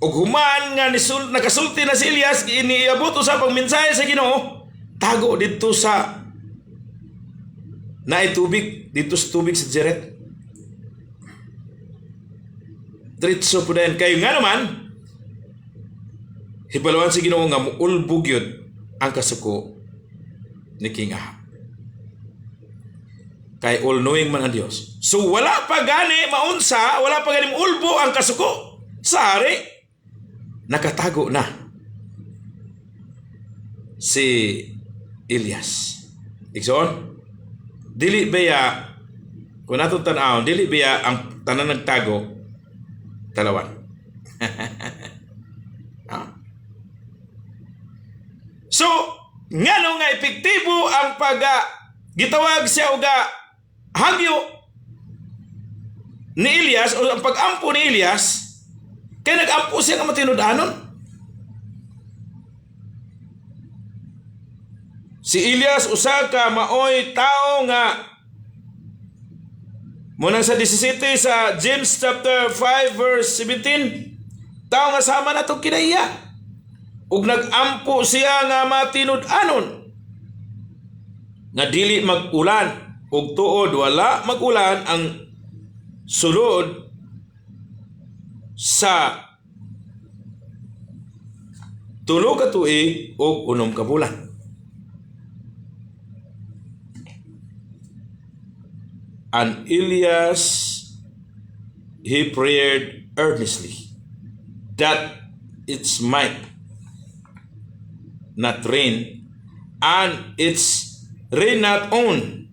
Ug human nga nakasulti na si Elias iniabot sa pagmensahe sa Ginoo, tago dito sa naitubig dito sa tubig sa Jeret. Diretso po din kayo nga naman hibalawan si Ginoo nga muulbog yun ang kasuko ni King Ahab. Kay all-knowing man ang Diyos. So wala pa gani maunsa, wala pa gani muulbo ang kasuko. Sa hari, nakatago na si Elias. Ikson, dili baya, kung natong tanawon, dili baya ang tanan nagtago, talawan. So, ngano nga epektibo ang gitawag siya o hagyo ni Elias o ang pag-ampo ni Elias kaya nag-ampo siya nga matinud-anon. Si Elias usa ka maoy tao nga munang sa 17 sa James chapter 5 verse 17 tao nga sama na to kinaiya ug nag-ampo siya nga matinud-anon nga dili mag-ulan ug tuod wala mag-ulan ang sulod sa 3 ka tuig ug 6 ka bulan. And Elias he prayed earnestly that it might not rain, and it's rain not on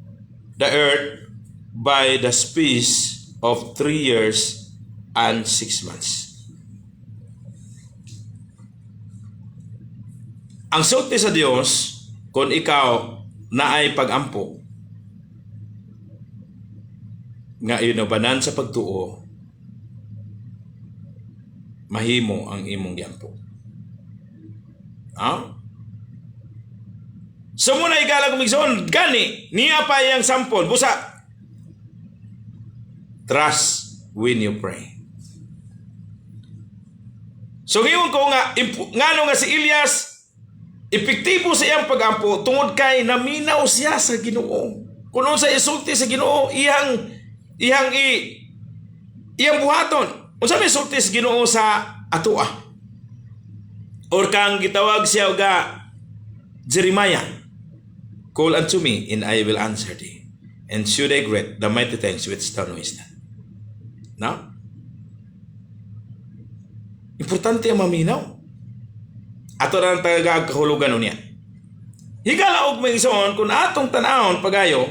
the earth by the space of 3 years and 6 months. Ang sulti sa Dios, kung ikaw naay pag-ampo, nga inubanan sa pagtuo, mahimo ang imong giampo. So muna igala kumigsoon, gani, niya pa yung sample, busa. Trust when you pray. So ngayon ko nga, ngano nga si Elias, Epektibo sa iyang pagampo tungod kay naminaw siya sa Ginoo. Kung sa isulti sa Ginoo, iyang buhaton. Unsa may isulti sa Ginoo sa atoa? Or kang gitawag siya ga Jeremiah, call unto me and I will answer thee, and should I great the mighty things which thou knowest not. No? Importante ang maminaw. Ato na tagagkahulugan niya. Higala og may ison kung atong tanahon pagayo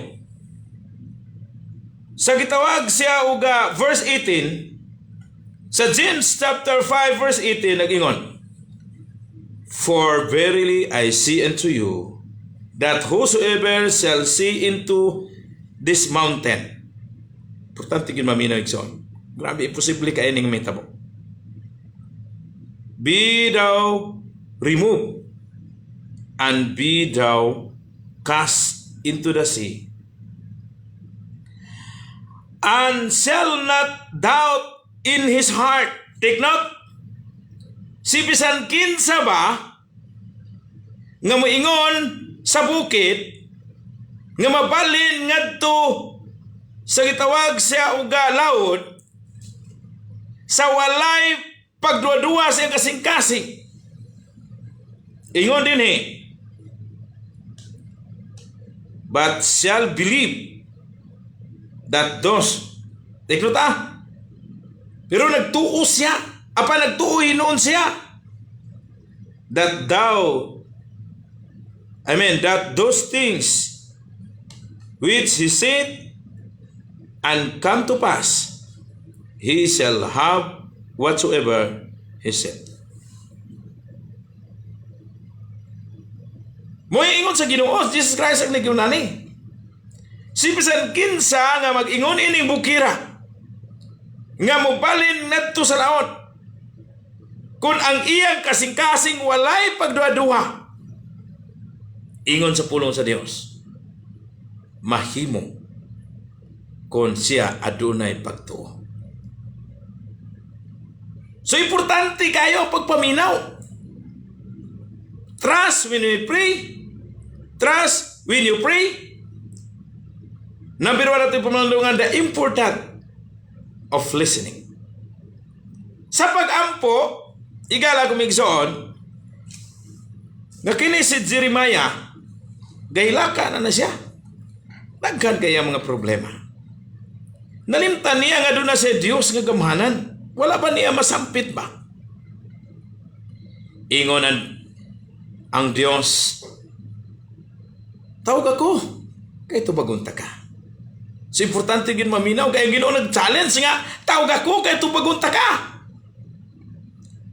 sa gitawag siya og verse 18 sa James chapter 5 verse 18 nagingon, for verily I say unto you that whosoever shall say into this mountain. Importante gyud maminaw ison. Grabe imposible kay ning mitabo. Be thou removed and be thou cast into the sea, and shall not doubt in his heart. Take note, si bisan kinsa ba nga moingon sa bukid nga mabalin ngadto sa gitawag siya og laod sa walay pagduwa-duwa sa kasing-kasing. Ingon din but shall believe that those, tikot pero nagtuo siya, nagtuo noon siya, that those things which he said and come to pass, he shall have whatsoever he said. Mo'y ingon sa Ginoo Jesus Christ ang nagiunani. Si bisan kinsa nga mag-ingon ining bukira nga mobalin ngadto sa laot, kung ang iyang kasing-kasing walay pagduha-duha, ingon sa pulong sa Dios, mahimo kung siya adunay pagtuo. So importante kayo pagpaminaw. Trust when we pray. Trust when you pray. Number one natin pumalungan, the important of listening. Sa pag-ampo, igala kumigsoon, nga kini si Jeremiah, gailaka na siya. Nagkan kaya mga problema. Nalimtan niya nga doon na sa Diyos nga gamhanan. Wala ba niya masampit ba? Ingonan ang Diyos, tawag ako, kay tubagunta ka. So importante yun maminaw, kaya Ginoo nag-challenge nga, tawag ako, kay tubagunta ka.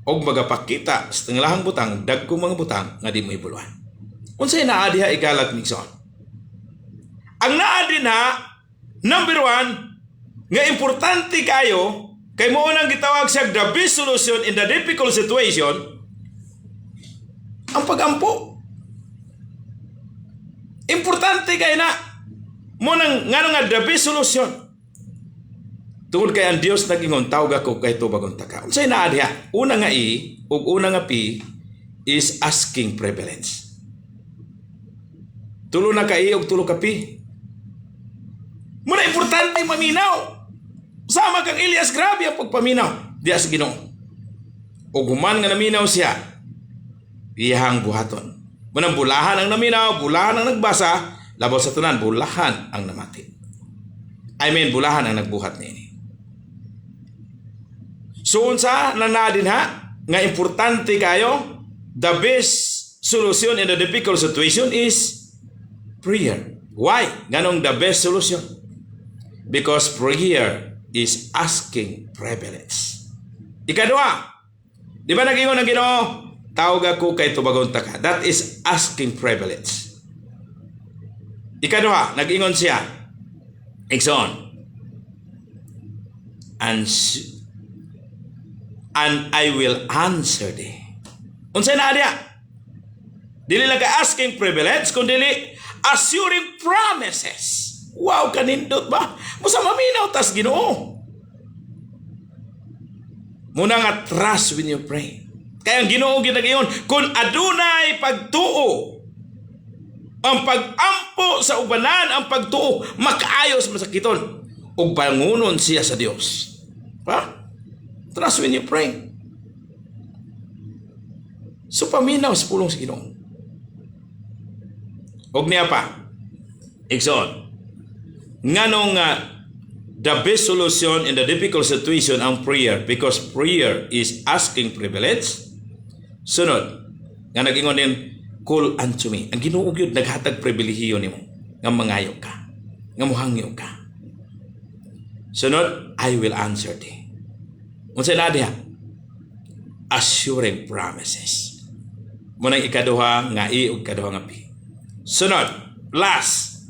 Og magapakita sa tanglahang butang, dagkong mga butang, nga di mo ibuluhan. Unsay naadiha igalag nixon. Ang naadi na, number one, nga importante kayo, kay mo nang gitawag siya the best solution in the difficult situation, ang pag-ampo. Importante kay na mo nang ngano nga the best solution. Tungod kay ang Dios nagingon, tawag ako kay tubagon ta ka. Unsay naa diha? Una nga ug una nga P is asking prevalence. Tulo na ka ug tulo ka P. Muna importante maminaw. Sama kang Elias, grabe ang pagpaminaw diya sa Ginoo. Ug human nga naminaw siya, iyang buhaton. Munang bulahan ang naminaw, bulahan ang nagbasa, labaw sa tunan, bulahan ang namati. Bulahan ang nagbuhat niya. So unsa nanadin ha, nga importante kayo, the best solution in the difficult situation is prayer. Why? Ganong the best solution? Because prayer is asking privilege. Ikaduha, di ba nag-ingon ng Ginoo, tawag ako kay tubagon ta ka. That is asking privilege. Ikaduha, nag-ingon siya, Exxon, and I will answer thee. Unsay na diya? Dili lang ka asking privilege, kundi assuring promises. Wow, kanindot ba? Musa maminaw tas Ginoo. Muna nga trust when you pray. Kaya ang Ginoo ginagayon, kung adunay pagtuo, ang pag-ampo sa ubanan, ang pagtuo, makaayos masakiton, ug bangunon siya sa Dios. Ha? Trust when you pray. So paminaw sa pulong sa Ginoo. Og niya pa, Igsoon, nganong the best solution in the difficult situation ang prayer, because prayer is asking privilege. Sunod, nga nag-ingon din, call unto me. Ang Ginoo gyud naghatag pribilehiyo nimo nga mangayo ka, nga muhangyo ka. Sunod, I will answer thee. Unsay na diha? Assuring promises. Munang ikaduha nga i ug ikaduha nga pi. Sunod, last,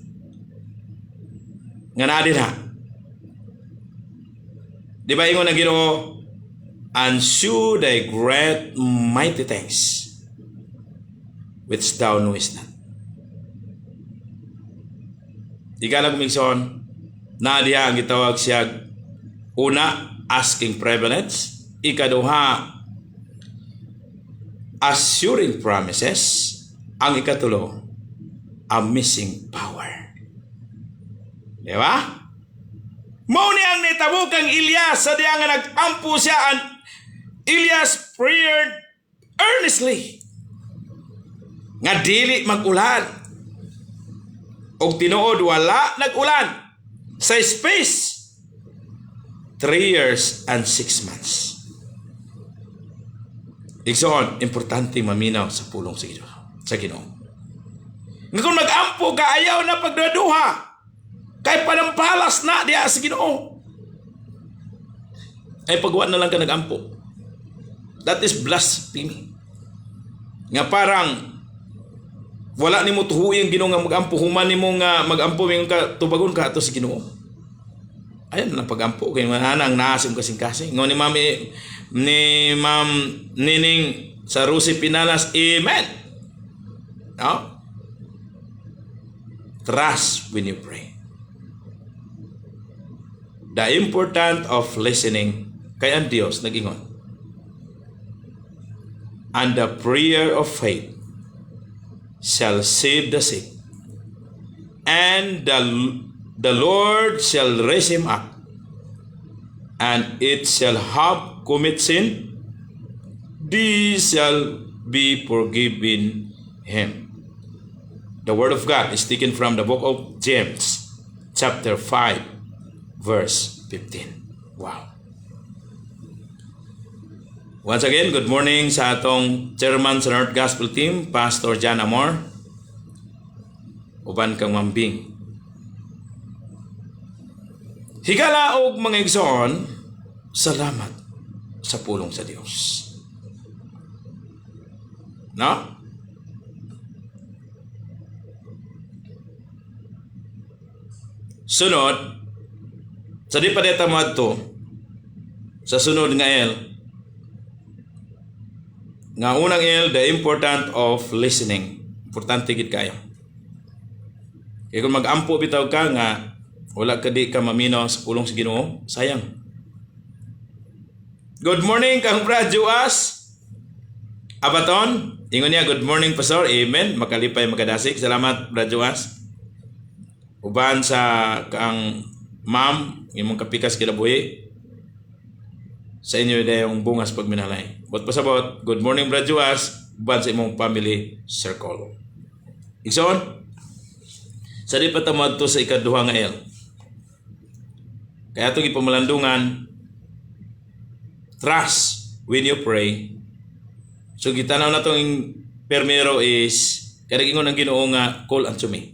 nga na diha. Di ba ingon ang Ginoo, and shew thy great mighty things which thou knowest not. Ikalag migson, na diha ang gitawag siya, una, asking privilege. Ikaduha, assuring promises. Ang ikatulo, a missing power. Di ba? Mao ni ang nitabo kang Elias sa diya nga nag-ampo siya, and Elias prayed earnestly nga dili mag-ulan, og tinuod wala nag-ulan sa space 3 years and 6 months. Igsoon, importante maminaw sa pulong sa Ginoo. Nga kung mag-ampo ka, ayaw na pagdaduha, kay panampalas na diya sa Ginoo, ay pagwa na lang ka nag-ampo. That is blasphemy. Nga parang wala nimo tuhuy ang Ginoo nga mag-ampo, human nimo nga mag-ampo mingon ka tubagon ka ato sa Ginoo. Ayan na pag-ampo kay mananang naasim kasing-kasing. Ngo ni Ma'am Nining sa Rusi Pinalas, amen. No? Trust when you pray. The importance of listening kay ang Dios nag-ingon. And the prayer of faith shall save the sick, and the Lord shall raise him up, and it shall have commit sin, these shall be forgiven him. The word of God is taken from the book of James, chapter 5, verse 15. Wow. Once again, good morning sa atong chairman sa North Gospel Team, Pastor John Amor, uban kang mambing. Higala og mga igsoon, salamat sa pulong sa Dios. No? Sunod, sa di pa deta madto, sa sunod nga nga unang the important of listening. Importante gid kayo. Kaya kung mag-ampo bitaw ka nga wala ka di ka maminaw sa pulong sa Ginoo, sayang. Good morning kang Brad Juas Abaton. Ingon niya, good morning Pastor. Amen. Makalipay makadasik. Salamat Brad Juas. Uban sa kang ma'am, imong kapikas kinabuhi. Sa inyo na yung bungas pagminalay. But pasabot, good morning Brad Juas, uban sa imong family circle. Igsoon, sa di patamad to sa ikaduha nga kaya itong ipamalandungan, trust when you pray. So gitanaw na itong permero is, kadagingon ang Ginoo nga, call unto me.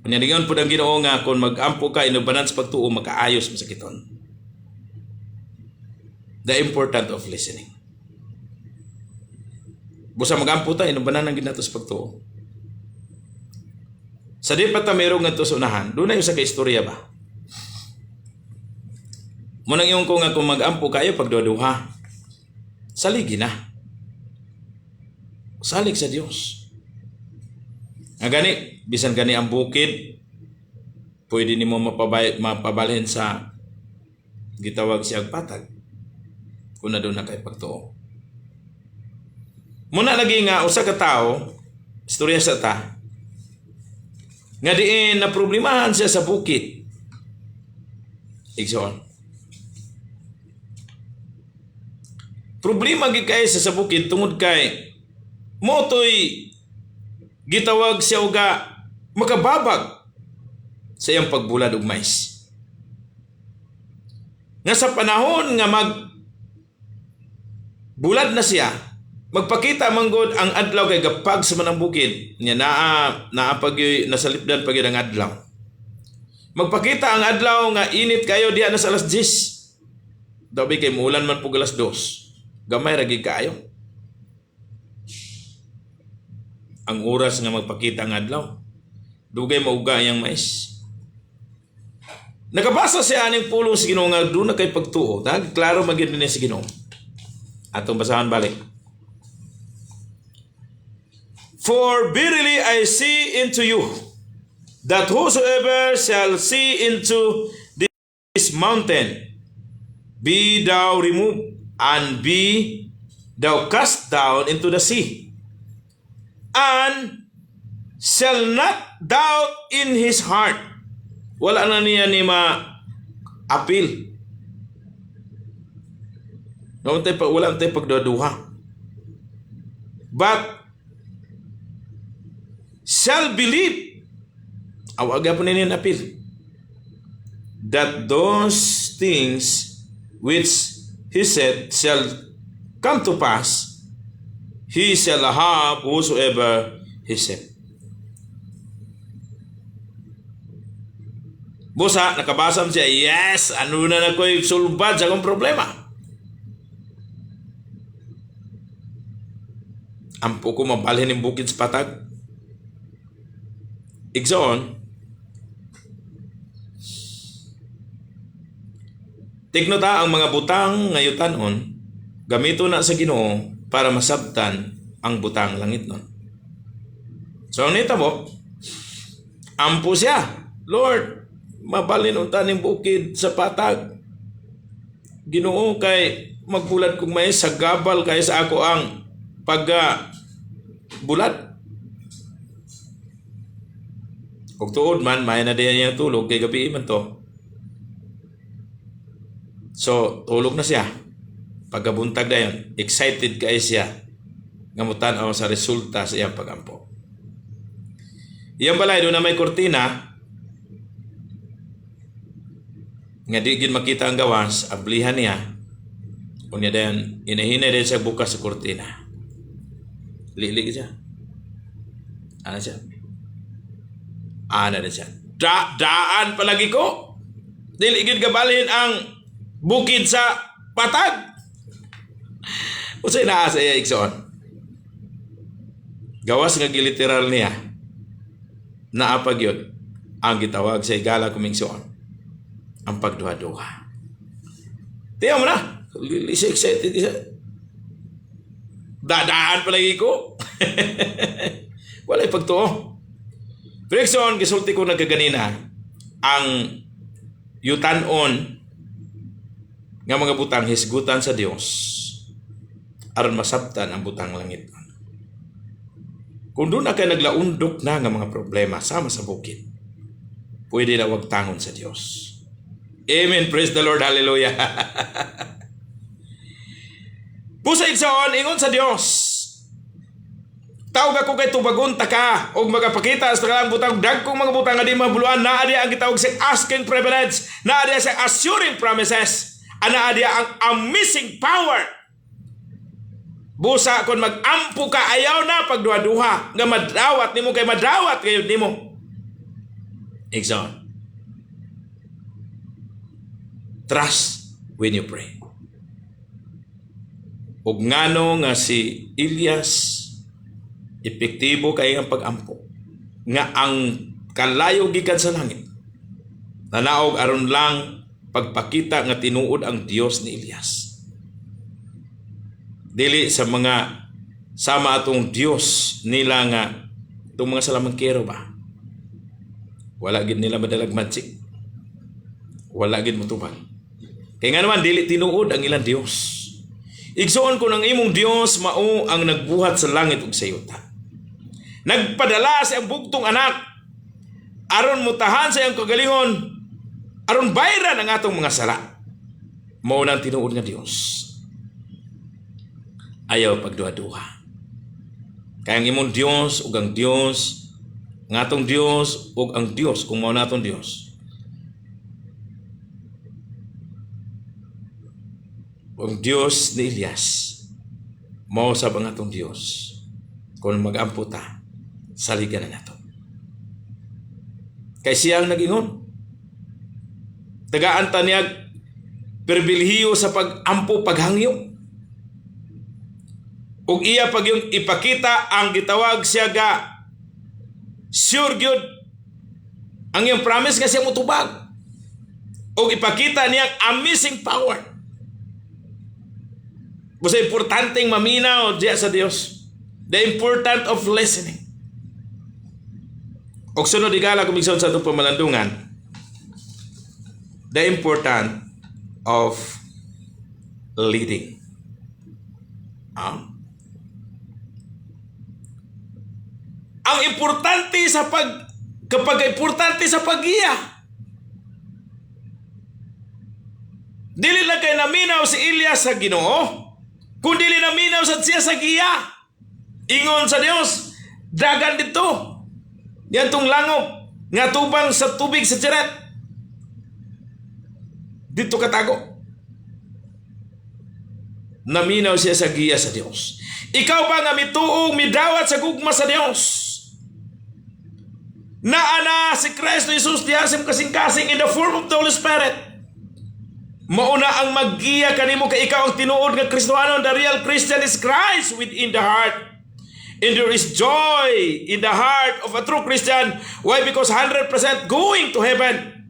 Kadagingon po ang Ginoo nga, kung mag-ampo ka, inubanan sa pagtuo, makaayos masakiton. The importance of listening. Busa mag-ampo tayo, inubanan ang ginato sa pagtuo. Sa di pa tamero nga ito sa unahan, doon na yung sa kaistorya ba? Munang yung ko nga kung mag-ampo kayo pagduduha, saligi na. Salig sa Dios. Nga gani, bisan gani ang bukid, pwede ni mo mapabalhin sa gitawag siyang patag kung na doon na kayo pagtuo. Muna lagi nga usa ka tawo, istorya sa ta, nga diin na problemahan siya sa bukid. Igsoon. Problema gid kay sa bukid tungod kay motoy gitawag siya uga makababag sa iyang pagbulad og mais. Nga sa panahon nga bulad na siya, magpakita manggod ang adlaw kay gapag sa manang bukid nya nasalipdan pag ang adlaw. Magpakita ang adlaw nga init kayo diha na sa alas 10. Dabi kay muulan man pug alas 2. Gamay ra gid kaayo. Ang oras nga magpakita ang adlaw, dugay mauga yang mais. Nakabasa siya aning pulong sa Ginoo nga doon na kay pagtuo. Klaro magid ni sa Ginoo. Atong basahan balik. For verily I say unto you, that whosoever shall say into this mountain, be thou removed, and be thou cast down into the sea, and shall not doubt in his heart. Wala na niya ni ma-appeal. Wala tayo pagduduha. But shall believe, awag po ninyo appeal, that those things which he said shall come to pass, he shall have whosoever he said. Busa, nakabasam siya, yes, ano na ko'y sulbad sa akong problema. Ampo ko mabalhin yung bukid sa patag. Igsoon, tigno ta ang mga butang ngayutanon, gamito na sa Ginoo para masabtan ang butang langit nun. So, ang nita mo, ampo siya, Lord, mabalhin unta ning bukid sa patag. Ginoo kay magbulad kong may sagabal kay sa ako ang bulat. Kung tuod man, may na din niya tulog, kay gabi man to. So, tulog na siya. Pagkabuntag na yun, excited kayo siya nga mutanaw sa resulta sa iyang pagampo. Iyang balay, doon na may kortina, nga di gid makita ang gawas, ablihan niya, kunya dayan, inahinay din siya bukas sa kortina. Lilig siya. Ano siya? Ana na siya. Daan palagi ko. Dili gid gabalhin ang bukid sa patag. Usay naa sa iya igsoon. Gawas nga giliteral niya. Naapag yun ang gitawag sa igala kumingsoon. Ang pagduha-duha. Tiyaw mo na. Excited siya. Dadaan palagi ko. Walay pagtuo. Frikson, gisulti ko nagkaganina ang yutanon nga mga butang hisgutan sa Dios aron masabtan ang butang langit. Kung doon na kayo naglaundok na nga mga problema sama sa bukid, pwede na wag tangon sa Dios. Amen. Praise the Lord. Hallelujah. Pusa igsoon, ingon sa Dios. Tawag ako kay tubagon taka o magapakita sa kalang butang dagkong mga butang nga di mabuluan na adya ang gitawag sa asking privilege, na adya sa assuring promises, ana adya ang amazing power. Busa kon magampo ka, ayaw na pagduha-duha nga madawat nimo kay madawat kayo nimo. Example. Trust when you pray. Ug ngano nga si Elias epektibo kay ang pagampo nga ang kalayo gikan sa langit nanaog aron lang pagpakita nga tinuod ang Dios ni Elias, dili sa mga sama atong Dios nila nga itong mga salamangkero ba, wala gid nila madalag magic, wala gid motubag kay nga naman dili tinuod ang ilang Dios. Igsoon ko ng imong Dios mao ang nagbuhat sa langit ug sa yuta. Nagpadala sa iyang bugtong anak aron mutahan sa iyang kagalingon, aron bayran ang atong mga sala. Mao nang tinuod nga Dios. Ayaw pagduha-duha. Kaya ang imong Dios ug ang Dios, ang atong Dios ug ang Dios kung mao natong Dios. Ang Diyos ni Elias, mao sa ang atong Diyos. Kung mag-ampo ta, saligan na nato. Kay siyang nag-ingon. Tagaan ta niya perbilhiyo sa pag-ampo paghangyo. Ug iya pag yung ipakita ang gitawag siya ga sure gyud ang iyang promise nga siya mutubag. Ug ipakita niya amazing power. Basta importanteng maminaw diya sa Dios. The important of listening. Og sunod igala kumigson sa itong pamalandungan. The important of leading. Ang importante sa kapag importante sa pag-iya. Dili lang kay naminaw si Elias sa Ginoo. Kung dili naminaw sa siya sa giya, ingon sa Dios, dagan dito. Yan tong langop, nga tubang sa tubig sa tiret. Dito katago. Naminaw siya sa giya sa Dios. Ikaw ba nga mituong midawat sa gugma sa Dios? Naana si Kristo Jesus diasim kasing-kasing in the form of the Holy Spirit. Mauna ang maggiya kanimo kay ikaw ang tinuod nga Kristohano. The real Christian is Christ within the heart. And there is joy in the heart of a true Christian. Why? Because 100% going to heaven.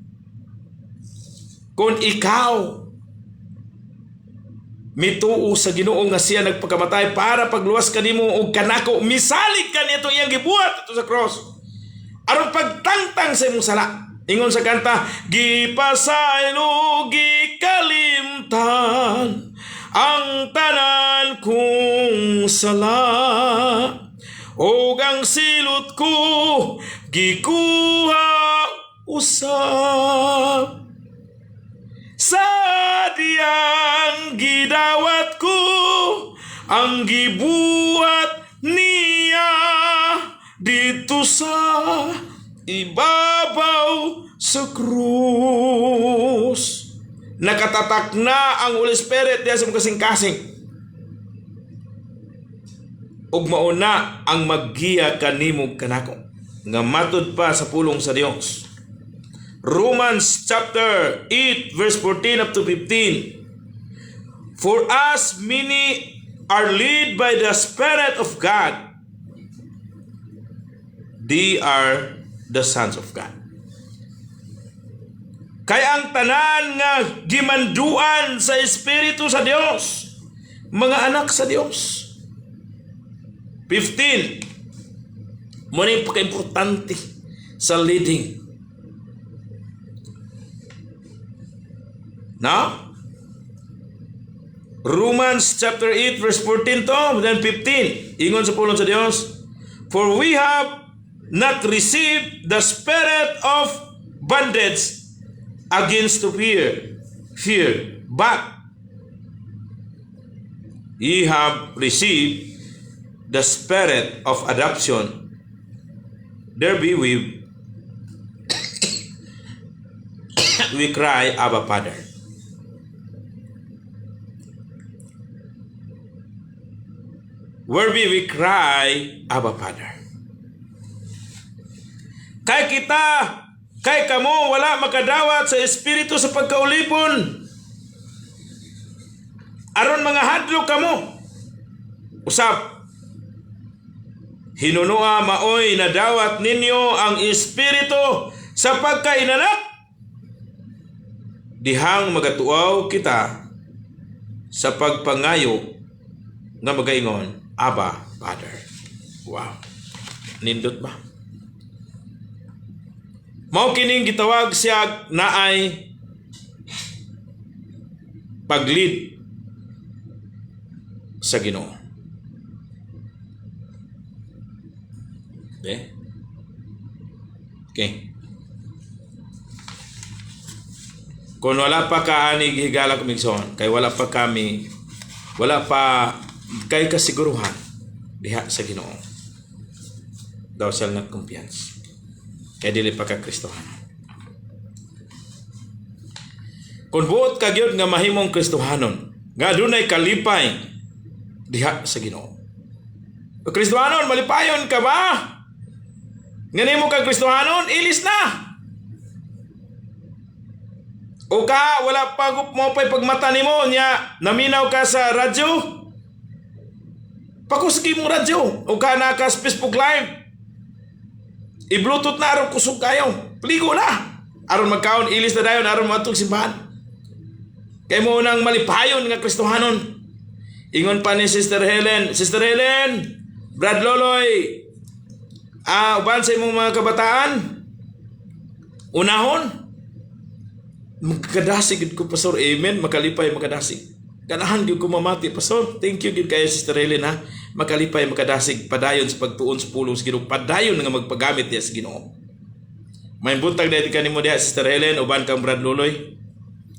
Kung ikaw mituo sa Ginoo nga siya nagpakamatay para pagluwas kanimo og kanako, misalig ka nito iyang gibuhat ato sa cross. Aron pagtangtang sa imong sala. Ingon sa kanta, gipasaylo gikalimtan ang tanan kong sala, o ang silot ko gikuha usab. Sa diyang gidawat ko ang gibuhat niya dito sa ibabaw sa krus. Nakatatak na ang Holy Spirit diya sa kasing-kasing. Ug mauna ang maggiya kanimo kanako nga matud pa sa pulong sa Dios. Romans chapter 8 verse 14 up to 15. For as many are led by the Spirit of God, they are the sons of God. Kaya ang tanan nga gimanduan sa Espiritu sa Dios, mga anak sa Dios. 15. Muna yung pagka-importante sa leading. Now, Romans chapter 8 verse 14 to, then 15. Ingon sa pulong sa Dios, for we have not received the spirit of bondage against to fear, but ye have received the spirit of adoption. There be we cry, Abba, Father. Where be we cry, Abba, Father. Kay kita, kay kamo, wala makadawat sa Espiritu sa pagkaulipon. Aron mga hadlo kamo. Usap, hinunua maoy na dawat ninyo ang Espiritu sa pagkainanak. Dihang magatuaw kita sa pagpangayo nga magaingon, Abba, Father. Wow. Nindot ba? Mao kining gitawag siya naay pag-lead. sa Ginoo. Okay. Kung wala pa ka ani higala kumigson, kay wala pa kay kasiguruhan diha sa Ginoo. Thou shall not confiance. Kay dili pa ka Kristohanon. Kung buot ka gyud nga mahimong Kristohanon, nga dunay kalipay diha sa Ginoo. O Kristohanon, malipayon ka ba? Nga nimo ka Kristohanon, ilis na. O ka, wala pa mo pa'y pagmata nimo nya, naminaw ka sa radyo? Pakusgi mo radyo. O ka na ka sa Facebook Live. I-Bluetooth na aron kusog kayo. Pligo na. Aron magkaon, ilis na dayon, aron matug simbahan. Kay mo nang malipayon nga Kristohanon. Ingon pa ni Sister Helen, Brad Loloy, uban sa imong mga kabataan, unahon, magkadasig ko, Pastor. Amen. Makalipay, makadasig. Ganahan gyud ko mamati, Pastor. Thank you gyud kayo, Sister Helen, ha. Makalipay, makadasig, padayon sa pagtuon sa pulong sa Ginoo, padayon nga magpagamit diya sa Ginoo. May buntag dahil kanimo diya, Sister Helen, uban kang Brad Loloy,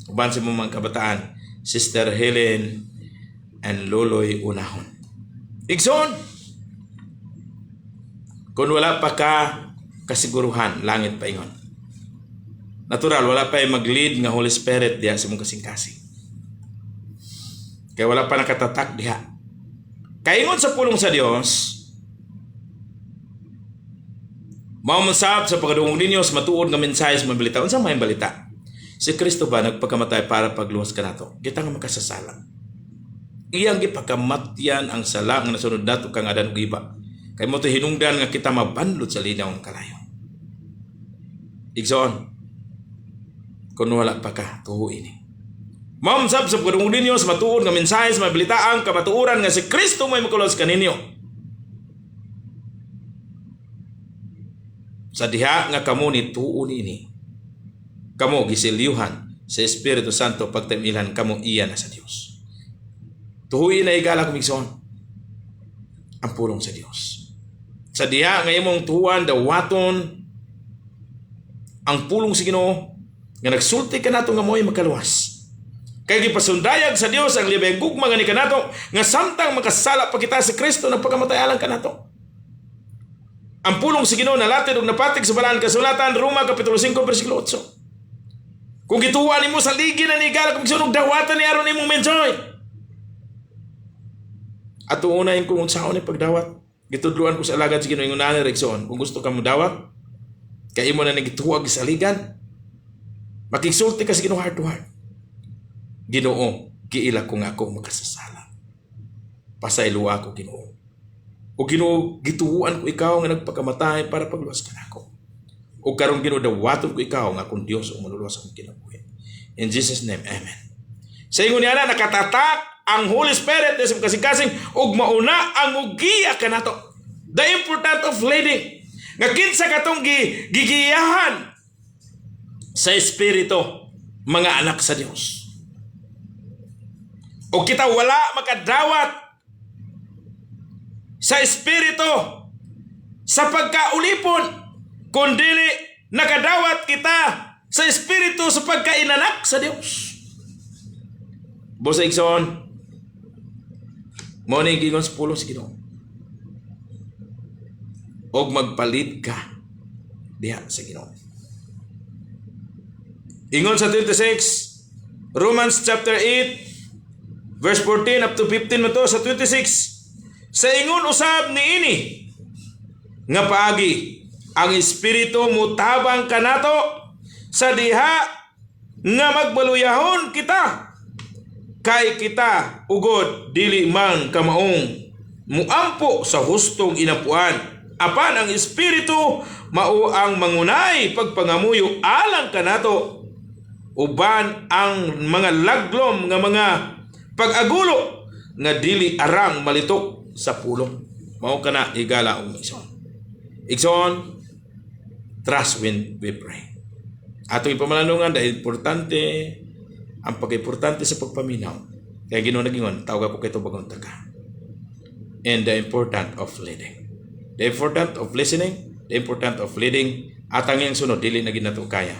uban sa imong mga kabataan, Sister Helen and Loloy unahon. Igsoon, kung wala pa ka kasiguruhan, langit pa ingon. Natural, wala pa mag-lead nga Holy Spirit diha sa mong kasing-kasing. Kaya wala pa nakatatak diha. Kaya ingon sa pulong sa Dios, maumansab sa pagdungog ninyo sa matuod nga mensahe sa balita. Unsa may balita? Si Kristo ba nagpakamatay para pagluwas ka nato? Kita nga makasasala. Iyang gipakamatyan ang sala nga nasunod nato kang adan ug iba. Kay mo to hinungdan nga kita mabanlot sa linaw ng kalayo. Igsoon, kung wala pa ka, tuho ini. Mamsab sa pagdungog ninyo sa matuod nga mensahe sa balita ang kamatuoran nga si Kristo may makaluwas kaninyo. Sa diha nga kamo ni tuon ini. Kamo gisilyuhan sa Espiritu Santo pagtamilan kamo iya na sa Dios. Tuhuin na igala kumigsoon ang pulong sa Dios. Sa diha nga imong tuwan dawaton ang pulong sa Ginoo nga nagsulti ka nato nga mo'y makaluwas. Kay gipasundayag sa Dios ang libay gugma nga ni kanato nga samtang makasala pa kita sa Kristo nagpakamatay alang kanato. Ang pulong sa Ginoo nalatid og napatig sa balaan kasulatan Roma kapitulo 5 bersikulo 8. Kung gituwa nimo sa ligi na ni igala kung sunog dawatan ni aron imong menjoy. At uunahin ko kung saan ni pagdawat. Gitudluan ko sa alagad sa Ginoo ingon na direksyon. Kung gusto ka mo dawat, kay imo na nagituwag sa ligan. Makigsulti ka sa Ginoo heart to heart. Ginoo, giila ko nga ako makasasala. Pasaylo ako, Ginoo. O Ginoo, gituwaan ko ikaw nga nagpakamatay para pagluwas ka nako. O karong Ginoo dawaton ko ikaw nga kung Dios o manuluwas akong kinabuhi. In Jesus' name, amen. Sa ingon niya na nakatatak ang Holy Spirit sa kasing-kasing ug mauna ang ugiya kanato. The importance of leading. Nga kinsa katong gigiyahan sa Espiritu mga anak sa Dios. O kita wala makadawat sa Espiritu sa pagkaulipon kundi nakadawat kita sa Espiritu sa pagkainanak sa Dios. Bosa Ikson, mo na gingon sa pulong sa Ginoo. Og magpalit ka diha sa Ginoo. Ingon sa 26, Romans chapter 8, verse 14 up to 15 mo to sa 26. Sa ingon usab niini nga paagi ang Espiritu mutabang kanato sa diha nga magbaluyahon kita. Kay kita ugod dili man kamaong muampo sa hustong inapuan. Apan ang Espiritu mao ang mangunay pagpangamuyo alang kanato. Uban ang mga laglom nga mga pag-agulo nga dili arang malitok sa pulong. Mao kana igala og Igsoon. Igsoon, trust when we pray. Atong ipamalanungan dahil importante ang pag-importante sa pagpaminaw. Kaya Ginoo nagingon, tawag ako kay tubagon taka. and the important of leading. The important of listening, the important of leading, at ang iyang sunod, dili na ginato kaya.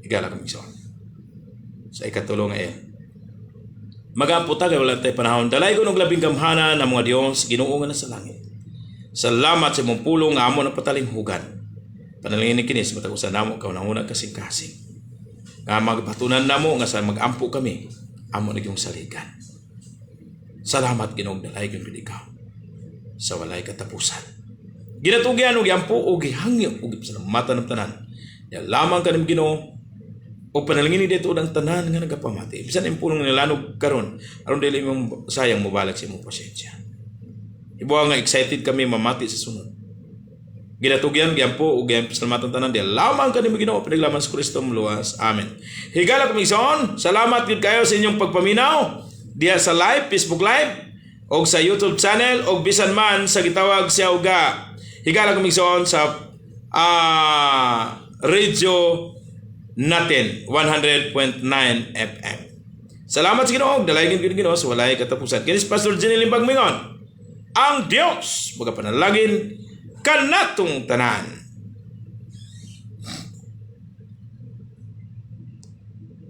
Higala kami sa ikatulong ngayon. Magamputa kay wala tayo panahon. Dalay ko ng labing gamhana ng mga Diyos, Ginoo nga na sa langit. Salamat sa imong pulong nga amo na patalinghugan. Panalangin ni kinis matagusan namo kaw nang una kasing-kasing. Nga magbatunan namo nga sa magampo kami, amo na yung saligan. Salamat Ginoo dalay gyud ikaw sa walay katapusan. Ginatugyan og yampo og gihangyo og pasalamatan ng tanan. Ya lamang kanim Ginoo o panalangin ni dito ang tanan nga nagapamati. Bisan ang pulong nilanog karon aron dili mo sayang mobalak sa imong pasensya. Ibuha nga excited kami mamati sa sunod. Ginatugyan gyampo og pasalamatan tanan di lamang kanim Ginoo pinaglaman sa Kristo muluwas. Amen. Higala kami son. Salamat gid kayo sa inyong pagpaminaw diha sa live, Facebook live o sa YouTube channel o bisan man sa gitawag siya uga. Higala kami son sa radio natin 100.9 FM. Salamat sa Ginoo, dalaygin ko Ginoo sa walay katapusan. Kinis Pastor Jenny Limbang mingon. Ang Dios magapanalagin kanatong tanan.